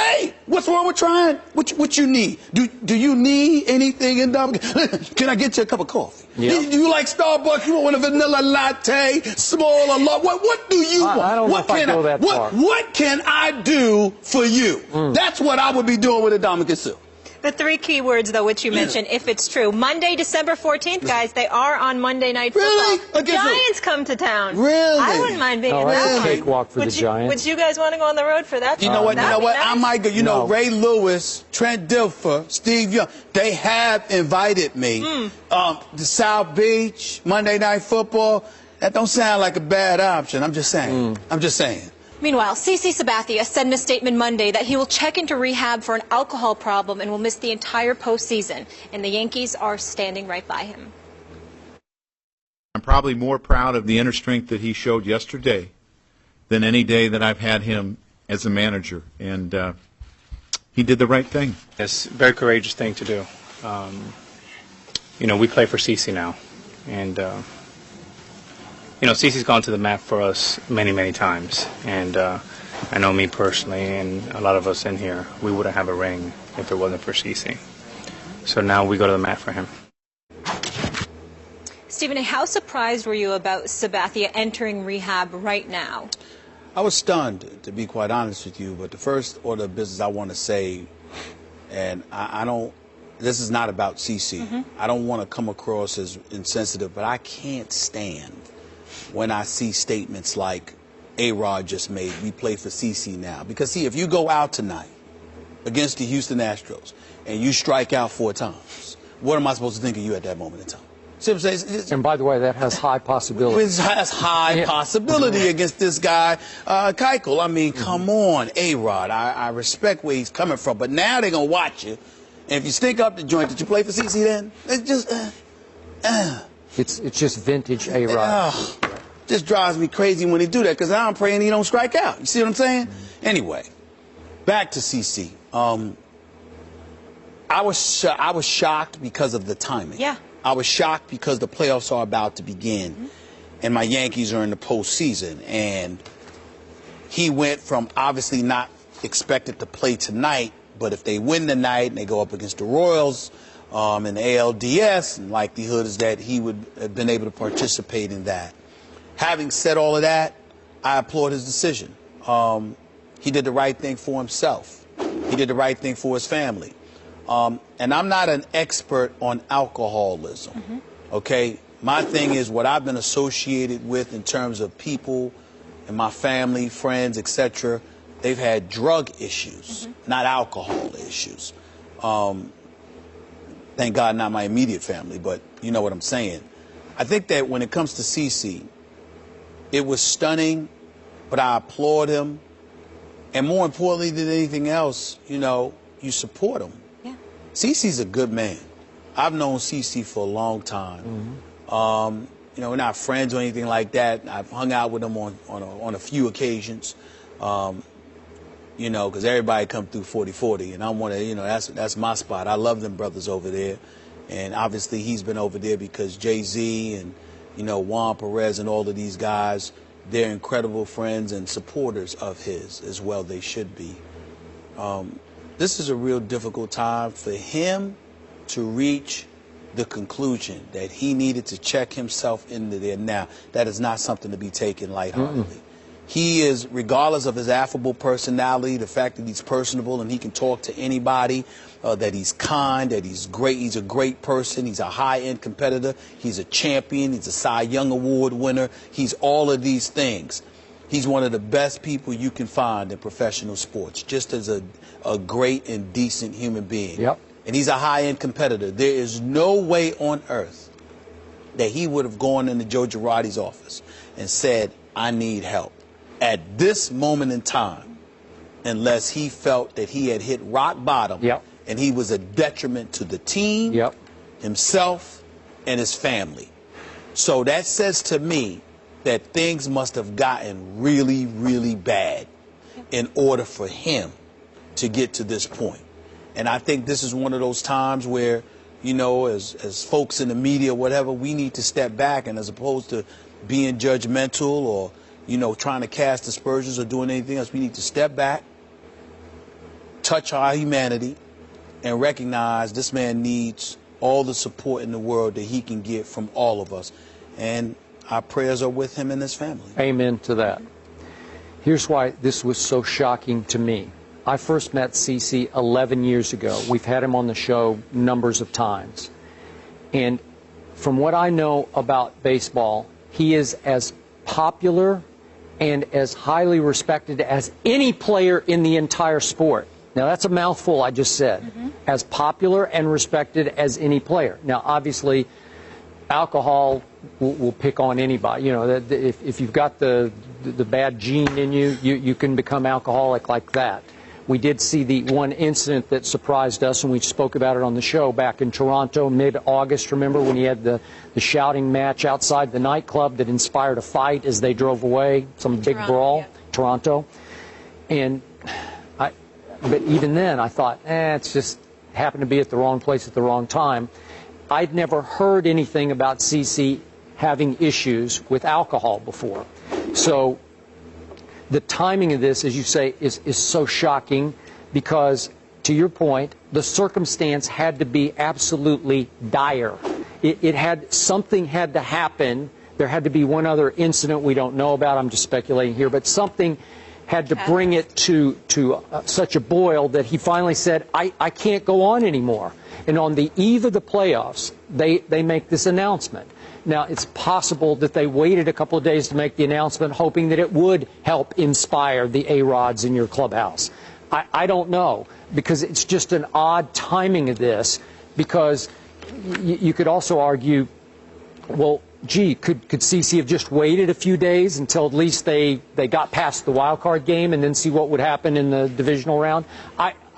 what's wrong with trying? What you need? Do you need anything in Ndamukong? Can I get you a cup of coffee? Do you like Starbucks? You want a vanilla latte, small or large? What do you want? I don't know if I go that far. What can I do for you? That's what I would be doing with Ndamukong Suh. The three key words, though, which you mentioned, if it's true. Monday, December 14th, guys, they are on Monday Night Football. Giants come to town. Really? I wouldn't mind being in that. That's a cakewalk for the Giants. Would you guys want to go on the road for that? You know what? Nice. I might go. You know, Ray Lewis, Trent Dilfer, Steve Young, they have invited me. The South Beach, Monday Night Football, that don't sound like a bad option. I'm just saying. Meanwhile, CC Sabathia said in a statement Monday that he will check into rehab for an alcohol problem and will miss the entire postseason. And the Yankees are standing right by him. I'm probably more proud of the inner strength that he showed yesterday than any day that I've had him as a manager. And he did the right thing. It's a very courageous thing to do. You know, we play for CC now. And you know, CC's gone to the mat for us many, many times. And I know me personally and a lot of us in here, we wouldn't have a ring if it wasn't for CC. So now we go to the mat for him. Stephen A., how surprised were you about Sabathia entering rehab right now? I was stunned, to be quite honest with you. But the first order of business I want to say, and I don't, this is not about CC. I don't want to come across as insensitive, but I can't stand when I see statements like A-Rod just made, we play for CC now. Because, see, if you go out tonight against the Houston Astros and you strike out 4 times, what am I supposed to think of you at that moment in time? See what I'm saying? And by the way, that has high possibility. It has high possibility against this guy, Keuchel. I mean, come on, A-Rod. I respect where he's coming from, but now they're going to watch you. And if you stink up the joint, did you play for CC then? It's just, It's just vintage A-Rod. Just drives me crazy when they do that, because now I'm praying he don't strike out. You see what I'm saying? Anyway, back to CC. I was shocked because of the timing. Yeah. I was shocked because the playoffs are about to begin, and my Yankees are in the postseason. And he went from obviously not expected to play tonight, but if they win tonight and they go up against the Royals in the ALDS, and likelihood is that he would have been able to participate in that. Having said all of that, I applaud his decision. He did the right thing for himself. He did the right thing for his family. And I'm not an expert on alcoholism, okay? My thing is what I've been associated with in terms of people and my family, friends, etc. They've had drug issues, not alcohol issues. Thank God not my immediate family, but you know what I'm saying. I think that when it comes to CC, it was stunning, but I applaud him. And more importantly than anything else, you know, you support him. CC's a good man. I've known CC for a long time. You know, we're not friends or anything like that. I've hung out with him on a few occasions. You know, because everybody come through 40-40, and I want to, you know, that's my spot. I love them brothers over there, and obviously he's been over there because Jay-Z and, you know, Juan Perez and all of these guys, they're incredible friends and supporters of his as well. They should be. This is a real difficult time for him to reach the conclusion that he needed to check himself into there. Now, that is not something to be taken lightheartedly. He is, regardless of his affable personality, the fact that he's personable and he can talk to anybody, that he's kind, that he's great, he's a great person, he's a high-end competitor, he's a champion, he's a Cy Young Award winner, he's all of these things. He's one of the best people you can find in professional sports, just as a great and decent human being. And he's a high-end competitor. There is no way on earth that he would have gone into Joe Girardi's office and said, I need help at this moment in time, unless he felt that he had hit rock bottom and he was a detriment to the team, himself, and his family. So that says to me that things must have gotten really, really bad in order for him to get to this point. And I think this is one of those times where, you know, as folks in the media, whatever, we need to step back, and as opposed to being judgmental or, you know, trying to cast aspersions or doing anything else, we need to step back, touch our humanity, and recognize this man needs all the support in the world that he can get from all of us. And our prayers are with him and his family. Amen to that. Here's why this was so shocking to me. I first met CC 11 years ago. We've had him on the show numbers of times. And from what I know about baseball, he is as popular and as highly respected as any player in the entire sport. Now, that's a mouthful I just said. As popular and respected as any player. Now, obviously, alcohol will pick on anybody. You know, if you've got the bad gene in you, you can become alcoholic like that. We did see the one incident that surprised us, and we spoke about it on the show back in Toronto, mid-August, remember, when he had the shouting match outside the nightclub that inspired a fight as they drove away, some big brawl, Toronto. And but even then, I thought, it's just happened to be at the wrong place at the wrong time. I'd never heard anything about CC having issues with alcohol before. So the timing of this, as you say, is so shocking because, to your point, the circumstance had to be absolutely dire. Something had to happen. There had to be one other incident we don't know about. I'm just speculating here, but something had to bring it to such a boil that he finally said, I can't go on anymore. And on the eve of the playoffs, they make this announcement. Now, it's possible that they waited a couple of days to make the announcement, hoping that it would help inspire the A-Rods in your clubhouse. I don't know, because it's just an odd timing of this, because you could also argue, well, gee, could CC have just waited a few days until at least they got past the wild card game and then see what would happen in the divisional round?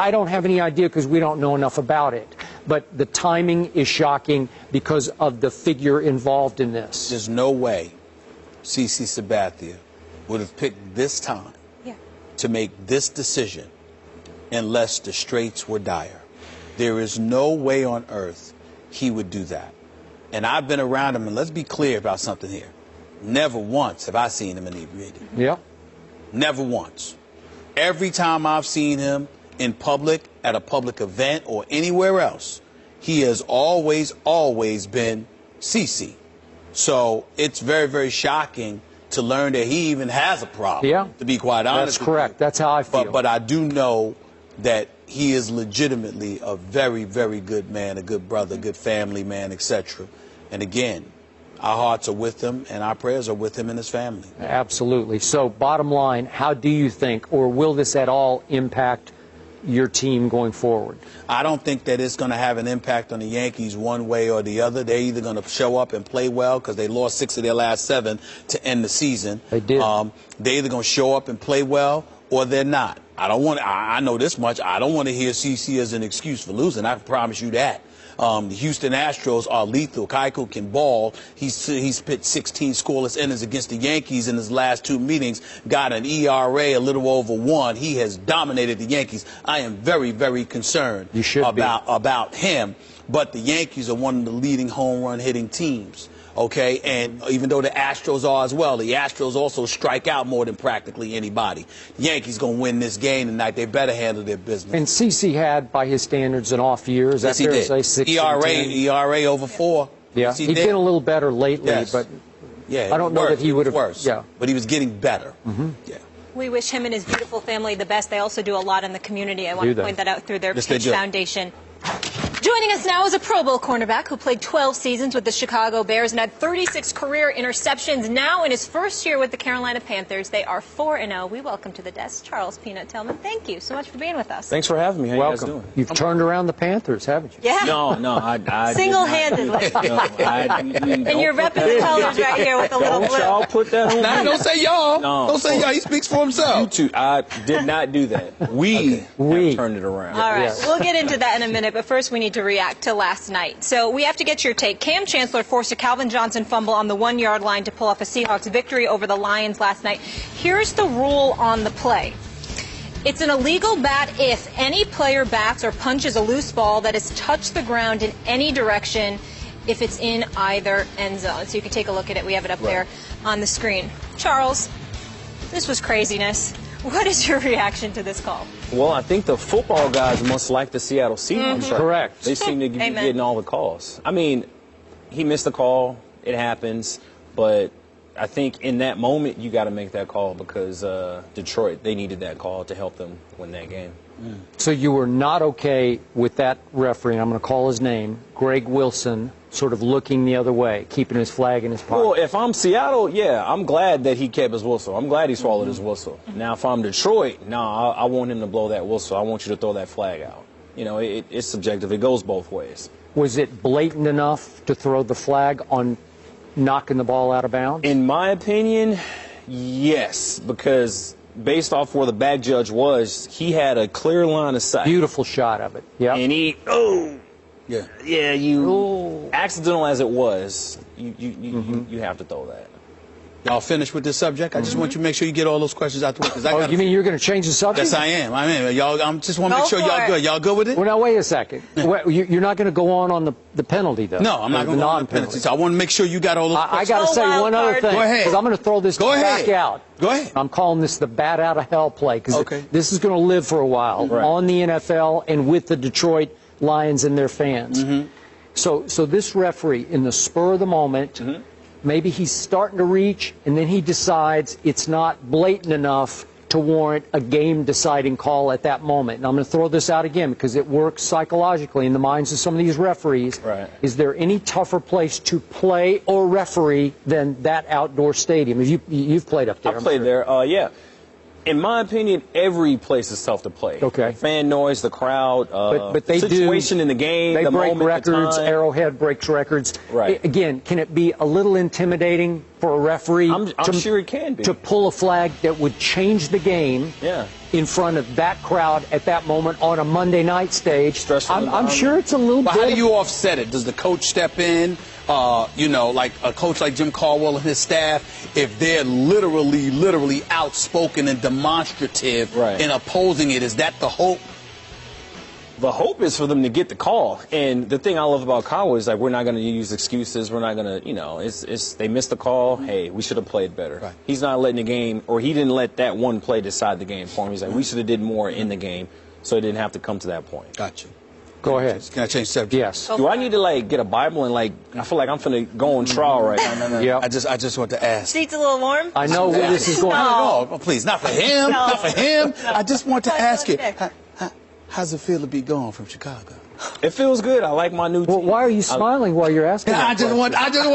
I don't have any idea because we don't know enough about it. But the timing is shocking because of the figure involved in this. There's no way CC Sabathia would have picked this time to make this decision unless the straits were dire. There is no way on earth he would do that. And I've been around him, and let's be clear about something here. Never once have I seen him inebriated. Yeah. Never once. Every time I've seen him in public, at a public event, or anywhere else, he has always been CC. So it's very, very shocking to learn that he even has a problem, yeah, to be quite honest. That's correct. That's how I feel. But I do know that he is legitimately a very, very good man, a good brother, good family man, etc. And again, our hearts are with him and our prayers are with him and his family. Absolutely. So bottom line, how do you think, or will this at all impact your team going forward? I don't think that it's going to have an impact on the Yankees one way or the other. They're either going to show up and play well because they lost 6 of their last 7 to end the season. They did. They're either going to show up and play well or they're not. I know this much. I don't want to hear CC as an excuse for losing. I can promise you that. The Houston Astros are lethal. Keuchel can ball. He's pitched 16 scoreless innings against the Yankees in his last 2 meetings, got an ERA a little over 1. He has dominated the Yankees. I am very, very concerned about him. But the Yankees are one of the leading home run hitting teams. Okay, and even though the Astros are as well, the Astros also strike out more than practically anybody. The Yankees going to win this game tonight. They better handle their business. And CC had, by his standards, an off year. Is that fair to say? 6 ERA over 4. Yeah, he's been a little better lately, but I don't know that he would have. Worse. Yeah, but he was getting better. Mm-hmm. Yeah. We wish him and his beautiful family the best. They also do a lot in the community. I want to point that out through their Pitch Foundation. Joining us now is a Pro Bowl cornerback who played 12 seasons with the Chicago Bears and had 36 career interceptions. Now in his first year with the Carolina Panthers, they are 4-0. We welcome to the desk Charles Peanut Tillman. Thank you so much for being with us. Thanks for having me. How you guys doing? You've turned around the Panthers, haven't you? Yeah. No, I single-handedly. And you're repping the colors right here with a little blue. Y'all put that on. Nah, don't say y'all. No. Don't say y'all. He speaks for himself. You two, I did not do that. We turned it around. All right. Yes. We'll get into that in a minute, but first we need to react to last night. So we have to get your take. Cam Chancellor forced a Calvin Johnson fumble on the 1-yard line to pull off a Seahawks victory over the Lions last night. Here's the rule on the play. It's an illegal bat if any player bats or punches a loose ball that has touched the ground in any direction if it's in either end zone. So you can take a look at it. We have it up there on the screen. Charles, this was craziness. What is your reaction to this call? Well, I think the football guys must like the Seattle Seahawks. Mm-hmm. Correct. They seem to be getting all the calls. I mean, he missed the call. It happens. But I think in that moment, you got to make that call because Detroit, they needed that call to help them win that game. So you were not okay with that referee, and I'm going to call his name, Greg Wilson, sort of looking the other way, keeping his flag in his pocket. Well, if I'm Seattle, yeah, I'm glad that he kept his whistle. I'm glad he swallowed his whistle. Now, if I'm Detroit, I want him to blow that whistle. I want you to throw that flag out. You know, it's subjective. It goes both ways. Was it blatant enough to throw the flag on knocking the ball out of bounds? In my opinion, yes, because based off where the back judge was, he had a clear line of sight. Beautiful shot of it. Yeah. And accidental as it was, you have to throw that. Y'all finished with this subject? I just want you to make sure you get all those questions out the way. Oh, you mean you're going to change the subject? Yes, I am. Y'all, I just want to make sure y'all good. Y'all good with it? Well, now, wait a second. You're not going to go on the penalty, though. No, I'm not going to go on the penalty. So I want to make sure you got all those questions. I got to say one other thing. Go ahead. Because I'm going to throw this back out. Go ahead. I'm calling this the bat out of hell play. Because this is going to live for a while on the NFL and with the Detroit Lions and their fans. So this referee, in the spur of the moment, maybe he's starting to reach, and then he decides it's not blatant enough to warrant a game-deciding call at that moment. And I'm going to throw this out again because it works psychologically in the minds of some of these referees. Right. Is there any tougher place to play or referee than that outdoor stadium? You've played up there. I played there, yeah. In my opinion, every place is tough to play. Okay. Fan noise, the crowd, but they the situation in the game, they the break moment, records. the time. Arrowhead breaks records. Right. Again, can it be a little intimidating for a referee? I'm sure it can be. To pull a flag that would change the game. Yeah. In front of that crowd at that moment on a Monday night stage. I'm sure it's a little bit. How do you offset it? Does the coach step in? Like a coach like Jim Caldwell and his staff, if they're literally outspoken and demonstrative in opposing it, is that the hope? The hope is for them to get the call. And the thing I love about Caldwell is like we're not going to use excuses. We're not going to, it's they missed the call. Hey, we should have played better. Right. He's not letting the game, or he didn't let that one play decide the game for him. He's like, we should have did more in the game, so it didn't have to come to that point. Gotcha. Go ahead. Can I change subject? Yes. Do I need to get a Bible and I feel like I'm finna go on trial right now? No. Yeah. I just want to ask. Seat's a little warm. I know where this is going. No, please, not for him. Not for him. I just want to ask you, how's it feel to be gone from Chicago? It feels good. I like my new team. Well, why are you smiling while you're asking? I just want to know. I just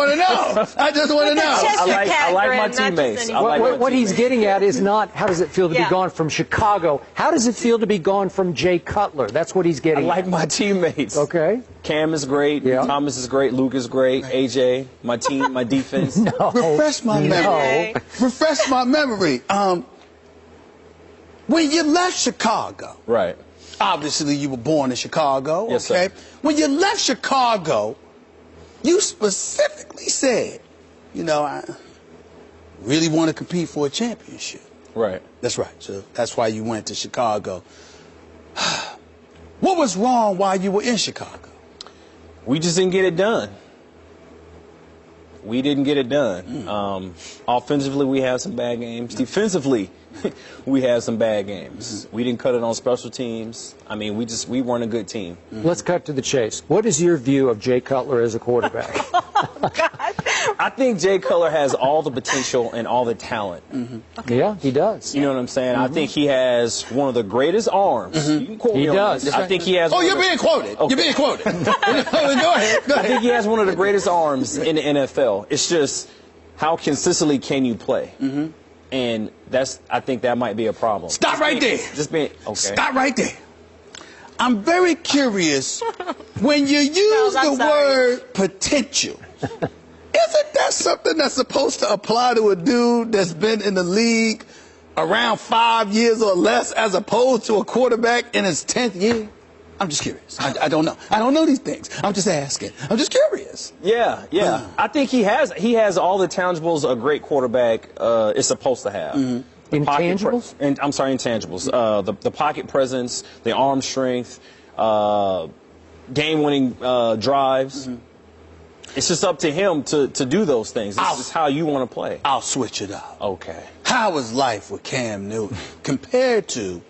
want to know. I like my teammates. What he's getting at is not how does it feel to be gone from Chicago. How does it feel to be gone from Jay Cutler? That's what he's getting. I like my teammates. Okay. Cam is great. Yeah. Thomas is great. Luke is great. AJ, my team, my defense. Refresh my memory. Refresh my memory. When you left Chicago. Right. Obviously, you were born in Chicago, yes, okay? Sir. When you left Chicago, you specifically said, I really want to compete for a championship. Right. That's right. So that's why you went to Chicago. What was wrong while you were in Chicago? We just didn't get it done. We didn't get it done. Offensively, we had some bad games. Defensively, we had some bad games. We didn't cut it on special teams. I mean, we weren't a good team. Let's cut to the chase. What is your view of Jay Cutler as a quarterback? I think Jay Cutler has all the potential and all the talent. Okay. Yeah, he does. You know what I'm saying? I think he has one of the greatest arms. You can quote me on does. this. I think he has. Oh, you're being quoted. Okay. You're being quoted. Go ahead. I think he has one of the greatest arms in the NFL. It's just how consistently can you play? And I think that might be a problem. Stop right there. Okay. Stop right there. I'm very curious when you use the word potential. Isn't that something that's supposed to apply to a dude that's been in the league around 5 years or less as opposed to a quarterback in his 10th year? I'm just curious. I don't know. I don't know these things. I'm just asking. I'm just curious. Yeah. I think he has all the tangibles a great quarterback is supposed to have. Intangibles? I'm sorry, intangibles. The pocket presence, the arm strength, game-winning drives. It's just up to him to do those things. It's just how you want to play. I'll switch it up. Okay. How is life with Cam Newton compared to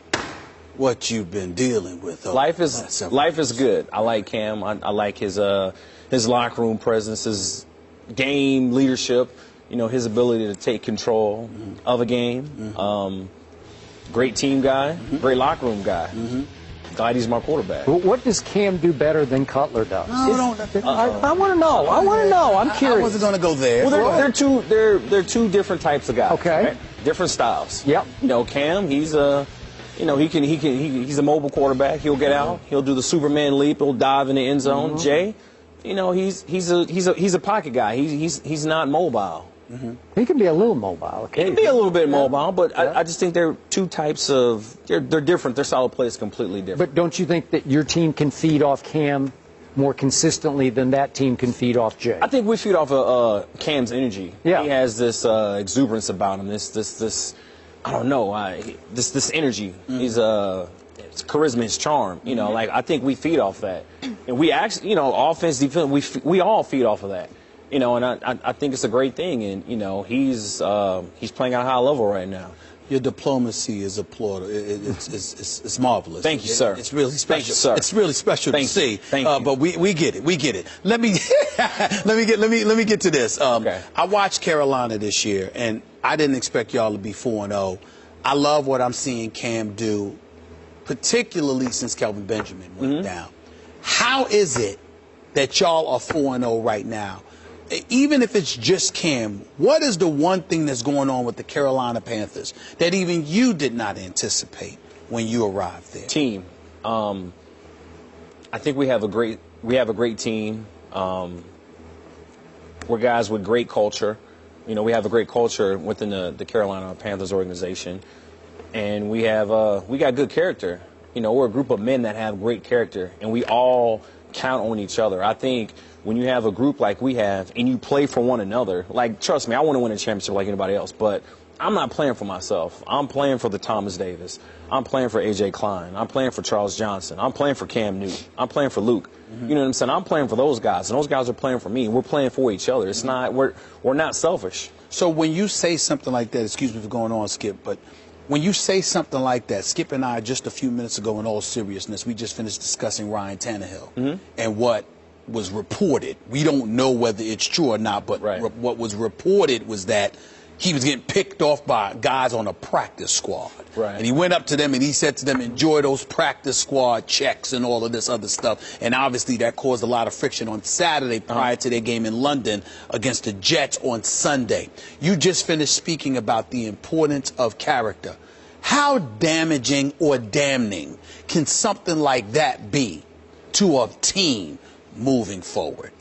what you've been dealing with? Life is good. I like Cam. I like his locker room presence, his game leadership. His ability to take control of a game. Great team guy. Great locker room guy. Glad he's my quarterback. Well, what does Cam do better than Cutler does? I want to know. I'm curious. I wasn't going to go there. Well, they're two different types of guys. Okay. Right? Different styles. Yep. Cam, he's he's a mobile quarterback. He'll get out. He'll do the Superman leap. He'll dive in the end zone. Jay, he's a pocket guy. He's not mobile. He can be a little mobile. He can be a little bit mobile, but I just think they're two types of. They're different. Their style of play is completely different. But don't you think that your team can feed off Cam more consistently than that team can feed off Jay? I think we feed off of Cam's energy. Yeah. He has this exuberance about him. This I don't know. This energy. He's his charisma, his charm. I think we feed off that, and we actually, offense, defense, we all feed off of that. And I think it's a great thing, and he's playing at a high level right now. Your diplomacy is applauded. It's marvelous. Thank you, sir. It's really special. Thank you, sir. It's really special to see. Thank you. But we get it. We get it. Let me get to this. Okay. I watched Carolina this year, and I didn't expect y'all to be 4-0. I love what I'm seeing Cam do, particularly since Kelvin Benjamin went down. How is it that y'all are 4-0 right now? Even if it's just Cam, what is the one thing that's going on with the Carolina Panthers that even you did not anticipate when you arrived there? Team. I think we have a great team. We're guys with great culture. You know, we have a great culture within the Carolina Panthers organization, and we got good character. You know, we're a group of men that have great character, and we all count on each other. I think when you have a group like we have and you play for one another, like, trust me, I want to win a championship like anybody else, but I'm not playing for myself. I'm playing for the Thomas Davis. I'm playing for A.J. Klein. I'm playing for Charles Johnson. I'm playing for Cam Newton. I'm playing for Luke. You know what I'm saying? I'm playing for those guys, and those guys are playing for me. We're playing for each other. It's not, we're not selfish. So when you say something like that, excuse me for going on, Skip, but when you say something like that, Skip and I, just a few minutes ago, in all seriousness, we just finished discussing Ryan Tannehill and what was reported. We don't know whether it's true or not, but what was reported was that he was getting picked off by guys on a practice squad. Right. And he went up to them and he said to them, enjoy those practice squad checks and all of this other stuff. And obviously that caused a lot of friction on Saturday prior to their game in London against the Jets on Sunday. You just finished speaking about the importance of character. How damaging or damning can something like that be to a team moving forward?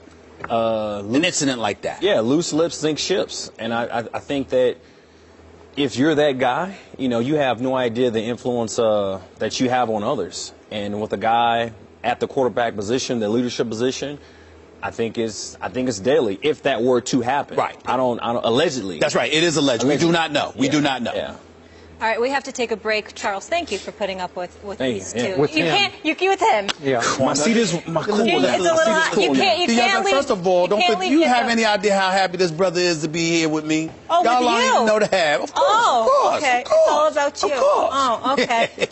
An incident like that. Yeah, loose lips sink ships. And I think that if you're that guy, you know, you have no idea the influence that you have on others. And with a guy at the quarterback position, the leadership position, I think it's deadly if that were to happen. Right. I don't allegedly. That's right. It is alleged. We do not know. We do not know. Yeah. All right, we have to take a break. Charles, thank you for putting up with these two. With you him. can't with him. Yeah. My seat is my cool. It's a little hot. You can't leave. First of all, do you have any idea how happy this brother is to be here with me? Oh, y'all with don't you? even know to have. Of course. Oh, of course, okay. Of course, it's all about you. Of course. Oh, okay.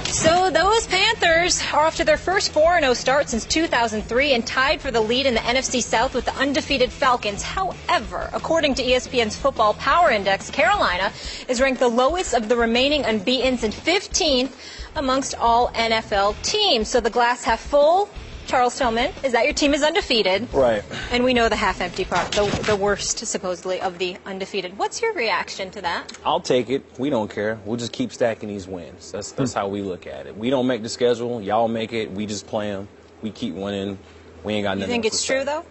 So those Panthers are off to their first 4-0 start since 2003 and tied for the lead in the NFC South with the undefeated Falcons. However, according to ESPN's Football Power Index, Carolina is ranked the lowest of the remaining unbeatens and 15th amongst all NFL teams. So the glass half full, Charles Tillman, is that your team is undefeated. Right. And we know the half-empty part, the worst, supposedly, of the undefeated. What's your reaction to that? I'll take it. We don't care. We'll just keep stacking these wins. That's how we look at it. We don't make the schedule. Y'all make it. We just play them. We keep winning. We ain't got nothing. You think it's true, though?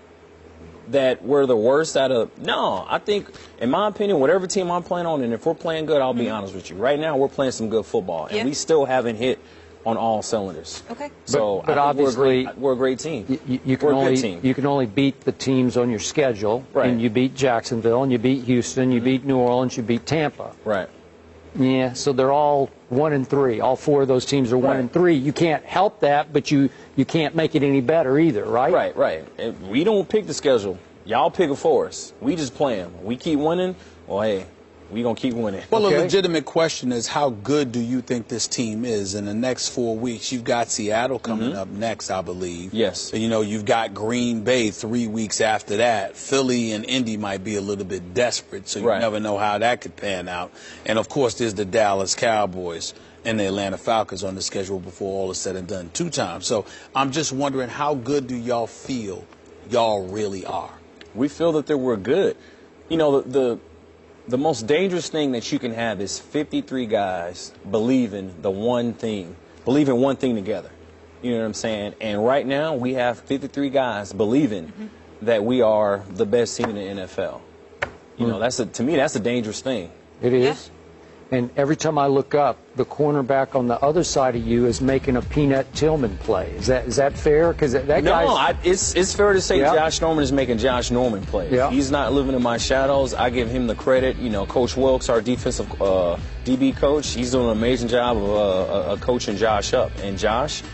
That we're the worst out of... No, I think, in my opinion, whatever team I'm playing on, and if we're playing good, I'll be honest with you. Right now, we're playing some good football, and we still haven't hit on all cylinders. Okay. So but obviously we're a great team. You can only beat the teams on your schedule. Right. And you beat Jacksonville, and you beat Houston, you beat New Orleans, you beat Tampa. Right. Yeah, so they're all 1-3. All four of those teams are 1-3. You can't help that, but you can't make it any better either, right? Right. And we don't pick the schedule. Y'all pick it for us. We just play them. We keep winning. Well, hey, we gonna keep winning. Well, the legitimate question is, how good do you think this team is in the next 4 weeks? You've got Seattle coming up next, I believe. Yes. You know, you've got Green Bay 3 weeks after that. Philly and Indy might be a little bit desperate, so you never know how that could pan out. And, of course, there's the Dallas Cowboys and the Atlanta Falcons on the schedule before all is said and done 2 times. So I'm just wondering, how good do y'all feel y'all really are? We feel that we're good. You know, the most dangerous thing that you can have is 53 guys believing one thing together. You know what I'm saying? And right now we have 53 guys believing that we are the best team in the NFL. You know, to me, that's a dangerous thing. It is. And every time I look up, the cornerback on the other side of you is making a Peanut Tillman play. Is that fair? Because that guy's... it's fair to say Josh Norman is making Josh Norman plays. Yeah. He's not living in my shadows. I give him the credit. You know, Coach Wilkes, our defensive DB coach, he's doing an amazing job of coaching Josh up. And Josh,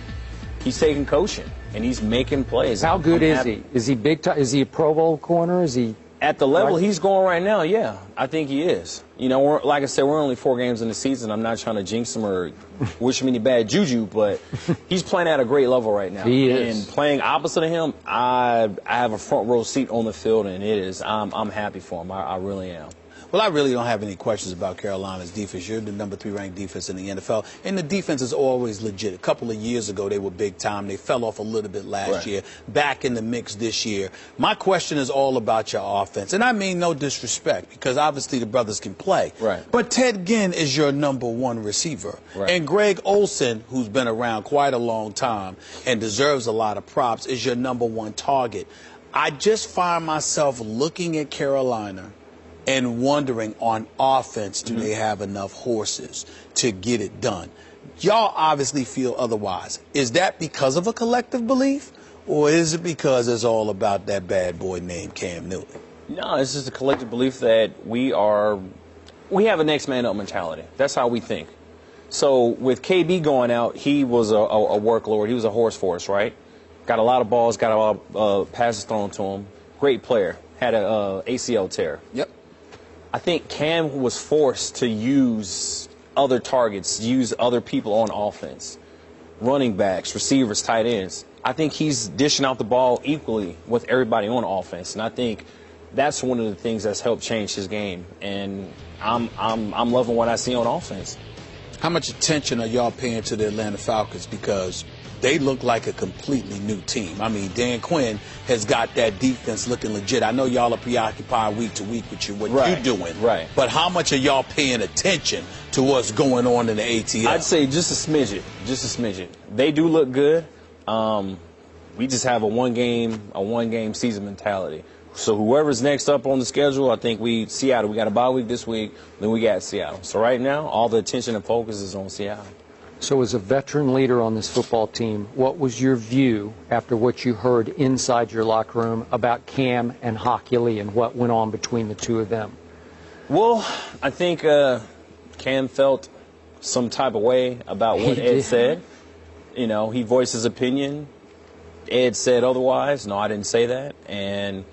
he's taking coaching, and he's making plays. How good is he? Is he big time? Is he a Pro Bowl corner? Is he... At the level he's going right now, yeah, I think he is. You know, like I said, we're only 4 games in the season. I'm not trying to jinx him or wish him any bad juju, but he's playing at a great level right now. He is. And playing opposite of him, I have a front row seat on the field, and I'm happy for him. I really am. Well, I really don't have any questions about Carolina's defense. You're the number 3 ranked defense in the NFL, and the defense is always legit. A couple of years ago, they were big time. They fell off a little bit last year, back in the mix this year. My question is all about your offense, and I mean no disrespect, because obviously the brothers can play. Right. But Ted Ginn is your number 1 receiver, and Greg Olsen, who's been around quite a long time and deserves a lot of props, is your number 1 target. I just find myself looking at Carolina and wondering, on offense, do they have enough horses to get it done? Y'all obviously feel otherwise. Is that because of a collective belief, or is it because it's all about that bad boy named Cam Newton? No, it's just a collective belief that we have a next man up mentality. That's how we think. So with KB going out, he was a workload. He was a horse for us, right? Got a lot of balls, got a lot of passes thrown to him. Great player. Had a ACL tear. Yep. I think Cam was forced to use other targets, use other people on offense. Running backs, receivers, tight ends. I think he's dishing out the ball equally with everybody on offense. And I think that's one of the things that's helped change his game. And I'm loving what I see on offense. How much attention are y'all paying to the Atlanta Falcons? Because they look like a completely new team. I mean, Dan Quinn has got that defense looking legit. I know y'all are preoccupied week to week with what you're doing. Right. But how much are y'all paying attention to what's going on in the ATL? I'd say just a smidget. Just a smidget. They do look good. We just have a one game season mentality. So whoever's next up on the schedule, I think Seattle. We got a bye week this week, then we got Seattle. So right now, all the attention and focus is on Seattle. So as a veteran leader on this football team, what was your view after what you heard inside your locker room about Cam and Hockey Lee and what went on between the two of them? Well, I think Cam felt some type of way about what Ed said. You know, he voiced his opinion. Ed said otherwise. No, I didn't say that. And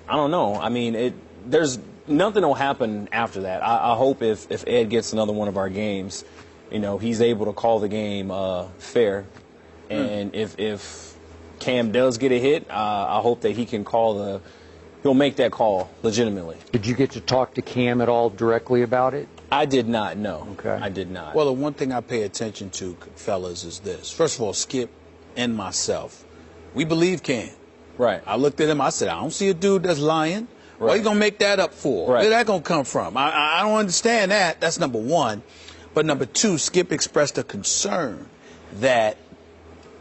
I don't know. I mean, there's nothing will happen after that. I hope if Ed gets another one of our games, you know, he's able to call the game fair. And if Cam does get a hit, I hope that he can he'll make that call legitimately. Did you get to talk to Cam at all directly about it? I did not, no. Okay. I did not. Well, the one thing I pay attention to, fellas, is this. First of all, Skip and myself, we believe Cam. Right. I looked at him, I said, I don't see a dude that's lying. Right. What are you going to make that up for? Right. Where's that going to come from? I don't understand that. That's number one. But number two, Skip expressed a concern that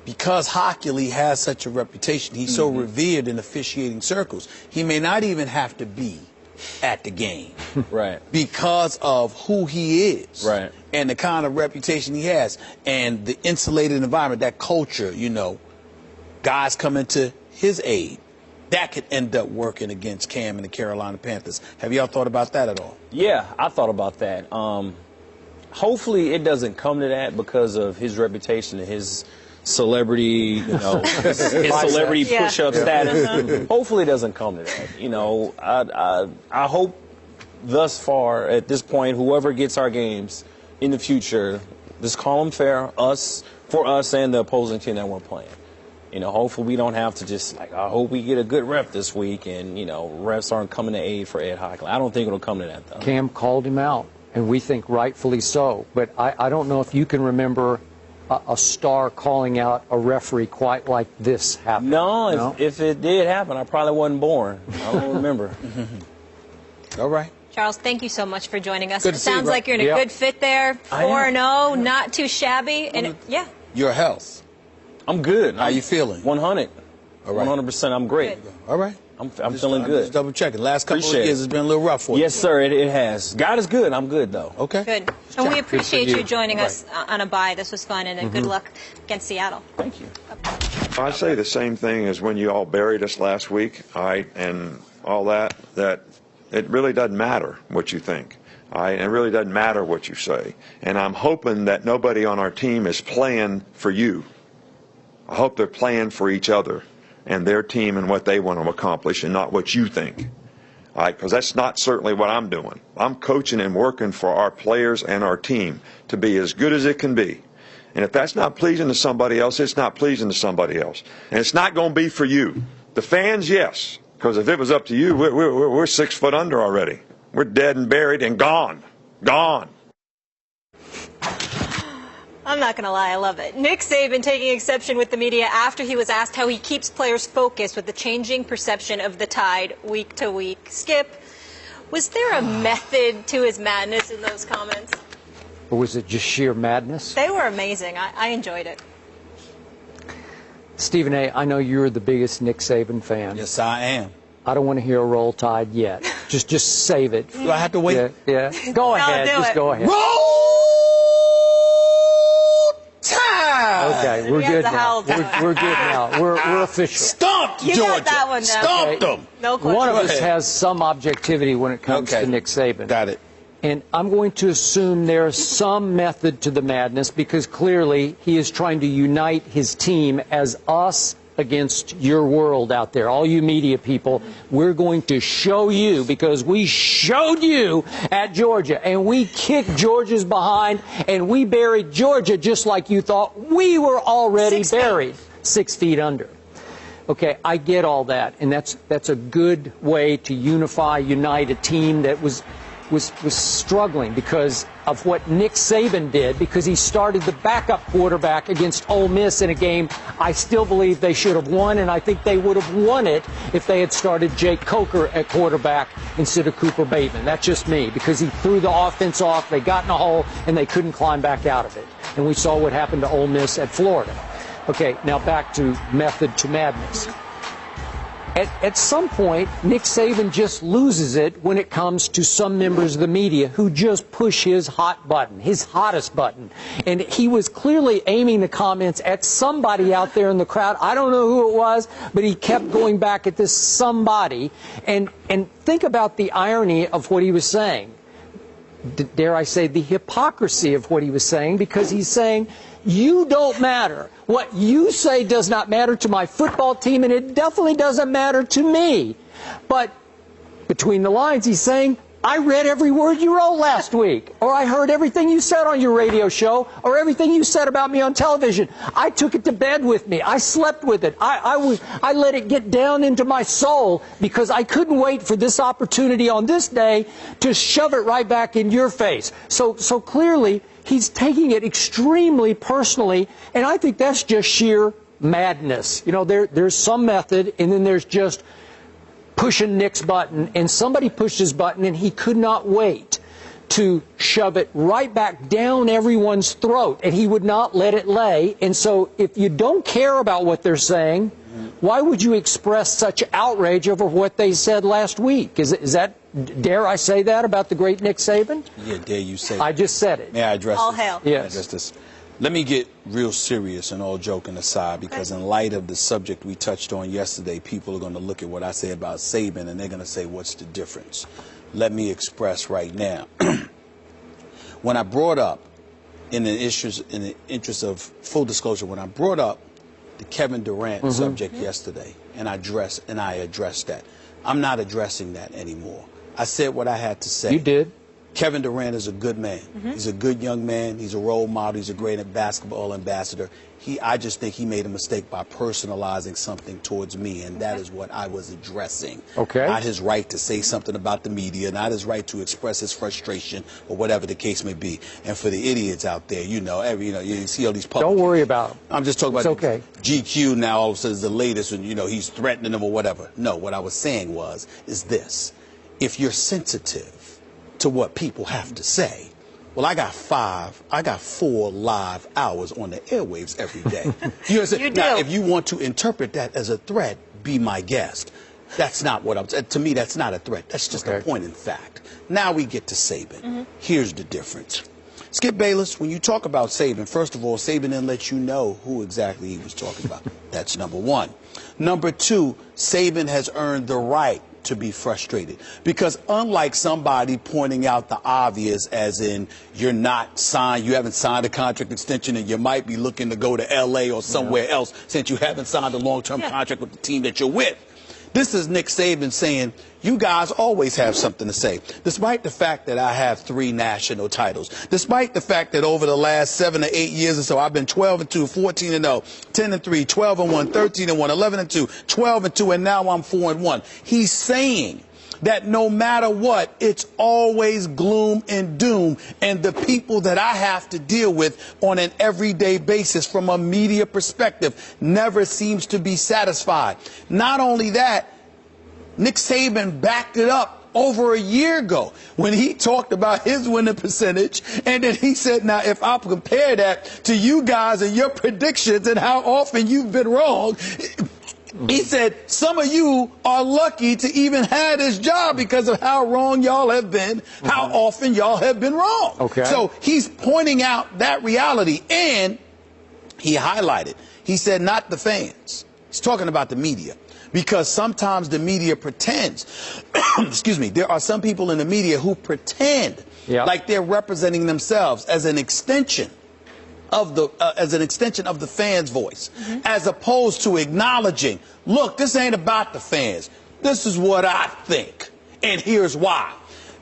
because Hockey Lee has such a reputation, he's so revered in officiating circles, he may not even have to be at the game. Right. Because of who he is. Right. And the kind of reputation he has. And the insulated environment, that culture, you know, guys coming to his aid. That could end up working against Cam and the Carolina Panthers. Have y'all thought about that at all? Yeah, I thought about that. Hopefully it doesn't come to that because of his reputation and his celebrity, you know, his celebrity push-up status. Hopefully it doesn't come to that. You know, I hope thus far at this point, whoever gets our games in the future, just call them fair, for us and the opposing team that we're playing. You know, hopefully we don't have to just, I hope we get a good rep this week and, you know, refs aren't coming to aid for Ed Hochuli. I don't think it'll come to that, though. Cam called him out, and we think rightfully so. But I don't know if you can remember a star calling out a referee quite like this happened. No, if it did happen, I probably wasn't born. I don't remember. All right. Charles, thank you so much for joining us. Good It to see you, sounds bro. like you're in a good fit there. 4-0, not too shabby. And Your health. I'm good. How you feeling? 100. All right. 100%. I'm great. All right. I'm feeling good. Just double checking. Last couple Appreciate of years it. has been a little rough for you. Yes, sir. It has. God is good. I'm good, though. Okay. Good. And we appreciate you joining All us on a bye. This was fun, and good luck against Seattle. Thank you. I say the same thing as when you all buried us last week, and all that it really doesn't matter what you think. It really doesn't matter what you say. And I'm hoping that nobody on our team is playing for you. I hope they're playing for each other and their team and what they want to accomplish and not what you think. All right, because that's not certainly what I'm doing. I'm coaching and working for our players and our team to be as good as it can be. And if that's not pleasing to somebody else, it's not pleasing to somebody else. And it's not going to be for you. The fans, yes, because if it was up to you, we're 6 foot under already. We're dead and buried and gone. Gone. I'm not going to lie, I love it. Nick Saban taking exception with the media after he was asked how he keeps players focused with the changing perception of the Tide week to week. Skip, was there a method to his madness in those comments? Or was it just sheer madness? They were amazing. I enjoyed it. Stephen A., I know you're the biggest Nick Saban fan. Yes, I am. I don't want to hear a Roll Tide yet. Just save it. Do I have to wait? Yeah. Go ahead. Just go ahead. Roll Tide! Okay, we're good now. We're good now. We're official. Stumped Georgia. You got that one now. Stumped them. No question. One of us has some objectivity when it comes to Nick Saban. Got it. And I'm going to assume there's some method to the madness because clearly he is trying to unite his team as us against your world out there. All you media people, we're going to show you because we showed you at Georgia and we kicked Georgia's behind and we buried Georgia just like you thought we were already buried 6 feet under. Okay, I get all that, and that's a good way to unite a team that was struggling because of what Nick Saban did, because he started the backup quarterback against Ole Miss in a game I still believe they should have won, and I think they would have won it if they had started Jake Coker at quarterback instead of Cooper Bateman. That's just me, because he threw the offense off, they got in a hole, and they couldn't climb back out of it. And we saw what happened to Ole Miss at Florida. Okay, now back to method to madness. At some point, Nick Saban just loses it when it comes to some members of the media who just push his hot button, his hottest button. And he was clearly aiming the comments at somebody out there in the crowd. I don't know who it was, but he kept going back at this somebody. And think about the irony of what he was saying. Dare I say the hypocrisy of what he was saying, because he's saying, you don't matter. What you say does not matter to my football team, and it definitely doesn't matter to me. But between the lines, he's saying, I read every word you wrote last week, or I heard everything you said on your radio show, or everything you said about me on television. I took it to bed with me. I slept with it. I let it get down into my soul because I couldn't wait for this opportunity on this day to shove it right back in your face. So clearly, he's taking it extremely personally, and I think that's just sheer madness. You know, there's some method, and then there's just pushing Nick's button, and somebody pushed his button, and he could not wait to shove it right back down everyone's throat, and he would not let it lay. And so if you don't care about what they're saying, why would you express such outrage over what they said last week? Is that, dare I say that about the great Nick Saban? Yeah, dare you say I just said it. May I address All this? hail. Yes. May I address this? Let me get real serious and all joking aside, because in light of the subject we touched on yesterday, people are going to look at what I say about Saban and they're going to say, what's the difference? Let me express right now. When I brought up, in the interest of full disclosure, when I brought up the Kevin Durant subject yesterday, and I addressed that, I'm not addressing that anymore. I said what I had to say. You did. Kevin Durant is a good man. He's a good young man. He's a role model. He's a great basketball ambassador. I just think he made a mistake by personalizing something towards me, and that is what I was addressing. Okay. Not his right to say something about the media, not his right to express his frustration or whatever the case may be. And for the idiots out there, you see all these public. Don't worry about them. I'm just talking about okay. GQ now all of a sudden is the latest, and he's threatening them or whatever. No, what I was saying is this: if you're sensitive to what people have to say, well, I got 4 live hours on the airwaves every day. You understand? You do. Now, if you want to interpret that as a threat, be my guest. That's not what to me, that's not a threat. That's just a point in fact. Now we get to Saban. Here's the difference. Skip Bayless, when you talk about Saban, first of all, Saban didn't let you know who exactly he was talking about. That's number one. Number two, Saban has earned the right to be frustrated, because unlike somebody pointing out the obvious, as in you haven't signed a contract extension and you might be looking to go to LA or somewhere else since you haven't signed a long-term contract with the team that you're with. This is Nick Saban saying, you guys always have something to say. Despite the fact that I have 3 national titles, despite the fact that over the last 7 or 8 years or so, I've been 12-2, 14-0, 10-3, 12-1, 13-1, 11-2, 12-2, and now I'm 4-1. He's saying that no matter what, it's always gloom and doom. And the people that I have to deal with on an everyday basis from a media perspective never seems to be satisfied. Not only that, Nick Saban backed it up over a year ago when he talked about his winning percentage, and then he said, now if I compare that to you guys and your predictions and how often you've been wrong, he said some of you are lucky to even have this job because of how wrong y'all have been, how often y'all have been wrong. Okay. So he's pointing out that reality, and he highlighted, he said not the fans, he's talking about the media. Because sometimes the media pretends, excuse me, there are some people in the media who pretend like they're representing themselves as an extension of the fans' voice, as opposed to acknowledging, look, this ain't about the fans. This is what I think, and here's why.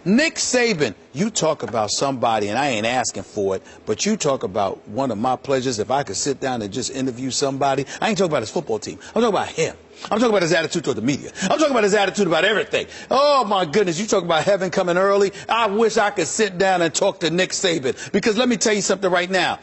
Nick Saban, you talk about somebody, and I ain't asking for it, but you talk about one of my pleasures. If I could sit down and just interview somebody, I ain't talking about his football team. I'm talking about him. I'm talking about his attitude toward the media. I'm talking about his attitude about everything. Oh, my goodness, you talk about heaven coming early. I wish I could sit down and talk to Nick Saban, because let me tell you something right now.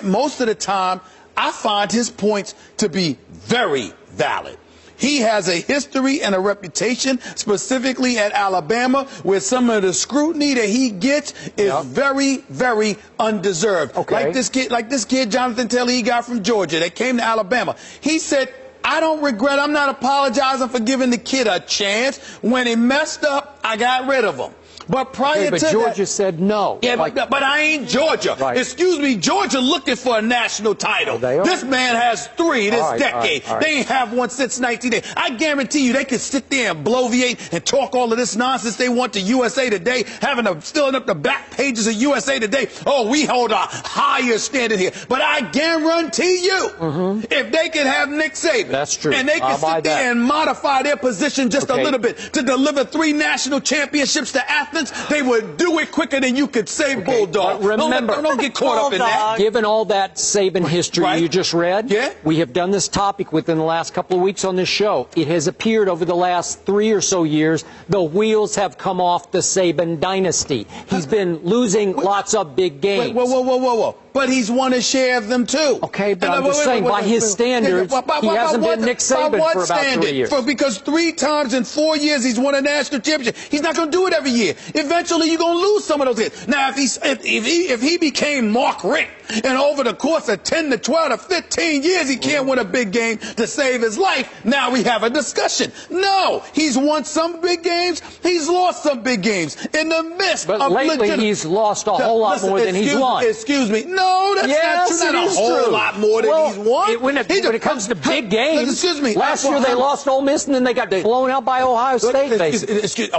Most of the time, I find his points to be very valid. He has a history and a reputation, specifically at Alabama, where some of the scrutiny that he gets is very, very undeserved. Okay. Like this kid, Jonathan Taylor, he got from Georgia that came to Alabama. He said, I don't regret, I'm not apologizing for giving the kid a chance. When he messed up, I got rid of him. But prior to Georgia said no. Yeah, but I ain't Georgia. Right. Excuse me, Georgia looking for a national title. This man has 3 this decade. They ain't have one since 1980. I guarantee you they could sit there and bloviate and talk all of this nonsense they want to USA Today, filling up the back pages of USA Today. Oh, we hold a higher standard here. But I guarantee you, if they could have Nick Saban, that's true, and they could sit there and modify their position just a little bit to deliver 3 national championships to Athens, they would do it quicker than you could say Bulldog. Remember, don't get caught up in that. Given all that Saban history you just read, we have done this topic within the last couple of weeks on this show. It has appeared over the last 3 or so years. The wheels have come off the Saban dynasty. He's been losing lots of big games. Whoa. But he's won a share of them too. Okay, but I'm just saying, by his standards, he hasn't been Nick Saban for about 3 years. Because 3 times in 4 years he's won a national championship. He's not going to do it every year. Eventually, you're going to lose some of those games. Now, if he became Mark Richt, and over the course of 10 to 12 to 15 years he can't win a big game to save his life, now we have a discussion. No, he's won some big games. He's lost some big games in the midst of lately he's lost a whole lot more than he's won. Excuse me. No, that's not true. Not a whole lot more than he's won. When it comes to big games, excuse me. Last year they lost Ole Miss and then they got blown out by Ohio State.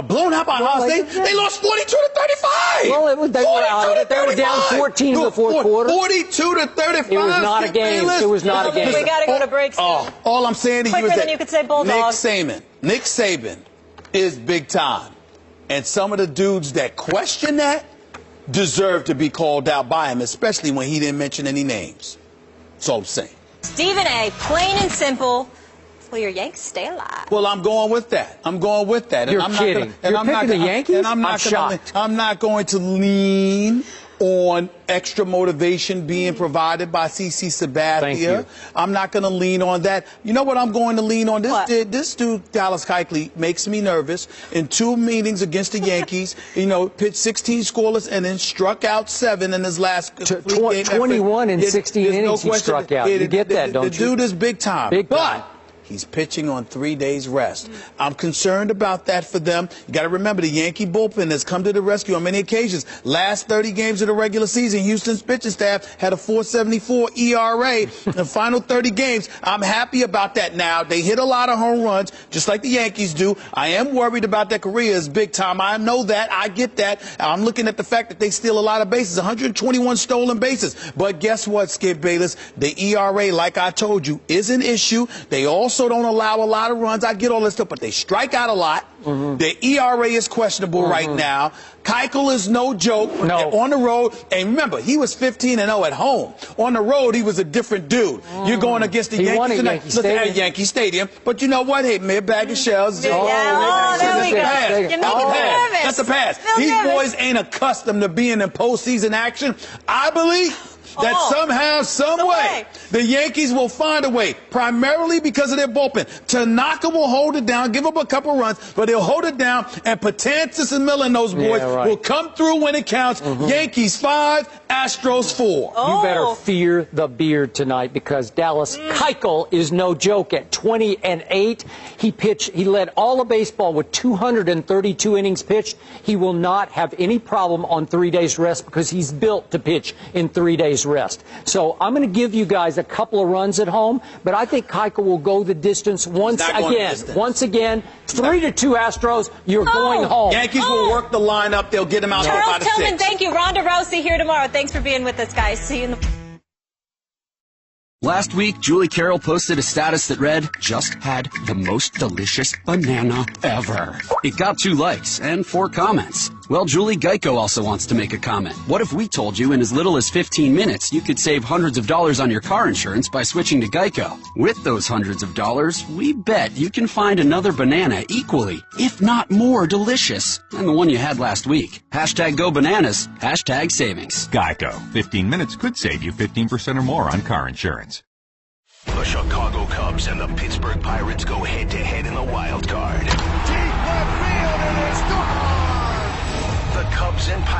Blown out by Ohio State? They lost 42 to 35. Well, they were down 14 in the fourth quarter. 42 to 35. It was not a game. It was not a game. We got to go to break. All I'm saying to you is that you could say Bulldog. Nick Saban is big time. And some of the dudes that question that deserve to be called out by him, especially when he didn't mention any names. That's all I'm saying. Stephen A., plain and simple, will your Yanks stay alive? Well, I'm going with that. You're kidding. You're picking the Yankees? I'm shocked. I'm not going to lean on extra motivation being provided by CC Sabathia. I'm not going to lean on that. You know what I'm going to lean on? This dude, Dallas Keuchel, makes me nervous. In 2 meetings against the Yankees, pitched 16 scoreless and then struck out 7 in his last 21 in 16 innings he struck out. You get that, don't you? The dude is big time. Big time. He's pitching on 3 days rest. I'm concerned about that for them. You got to remember the Yankee bullpen has come to the rescue on many occasions. Last 30 games of the regular season, Houston's pitching staff had a 4.74 ERA. The final 30 games, I'm happy about that now. They hit a lot of home runs, just like the Yankees do. I am worried about their careers big time. I know that. I get that. I'm looking at the fact that they steal a lot of bases, 121 stolen bases. But guess what, Skip Bayless? The ERA, like I told you, is an issue. They also also don't allow a lot of runs. I get all this stuff, but they strike out a lot. Their ERA is questionable right now. Keuchel is no joke on the road. And remember, he was 15-0 at home. On the road, he was a different dude. You're going against the Yankees tonight. Look at Yankee Stadium. But you know what? Hey, man, bag of shells. There we go. That's a pass. These boys ain't accustomed to being in postseason action. I believe that somehow, some way, the Yankees will find a way, primarily because of their bullpen. Tanaka will hold it down, give up a couple runs, but they'll hold it down, and Patantis and Miller and those boys will come through when it counts. Yankees 5, Astros 4. You better fear the beard tonight, because Dallas Keuchel is no joke. At 20-8, he led all of baseball with 232 innings pitched. He will not have any problem on 3 days rest, because he's built to pitch in 3 days rest. So I'm going to give you guys a couple of runs at home, but I think Keuchel will go the distance once again. 3-2 Astros. You're going home. Yankees will work the lineup. They'll get him out there by the 6. Charles Tillman, thank you. Ronda Rousey here tomorrow. Thanks for being with us, guys. See you in the... Last week, Julie Carroll posted a status that read, "Just had the most delicious banana ever." It got 2 likes and 4 comments. Well, Julie, Geico also wants to make a comment. What if we told you in as little as 15 minutes you could save hundreds of dollars on your car insurance by switching to Geico? With those hundreds of dollars, we bet you can find another banana equally, if not more delicious than the one you had last week. #GoBananas, #savings. Geico. 15 minutes could save you 15% or more on car insurance. The Chicago Cubs and the Pittsburgh Pirates go head-to-head in the wild card. Deep left field, and it's gone! The Cubs and Pirates.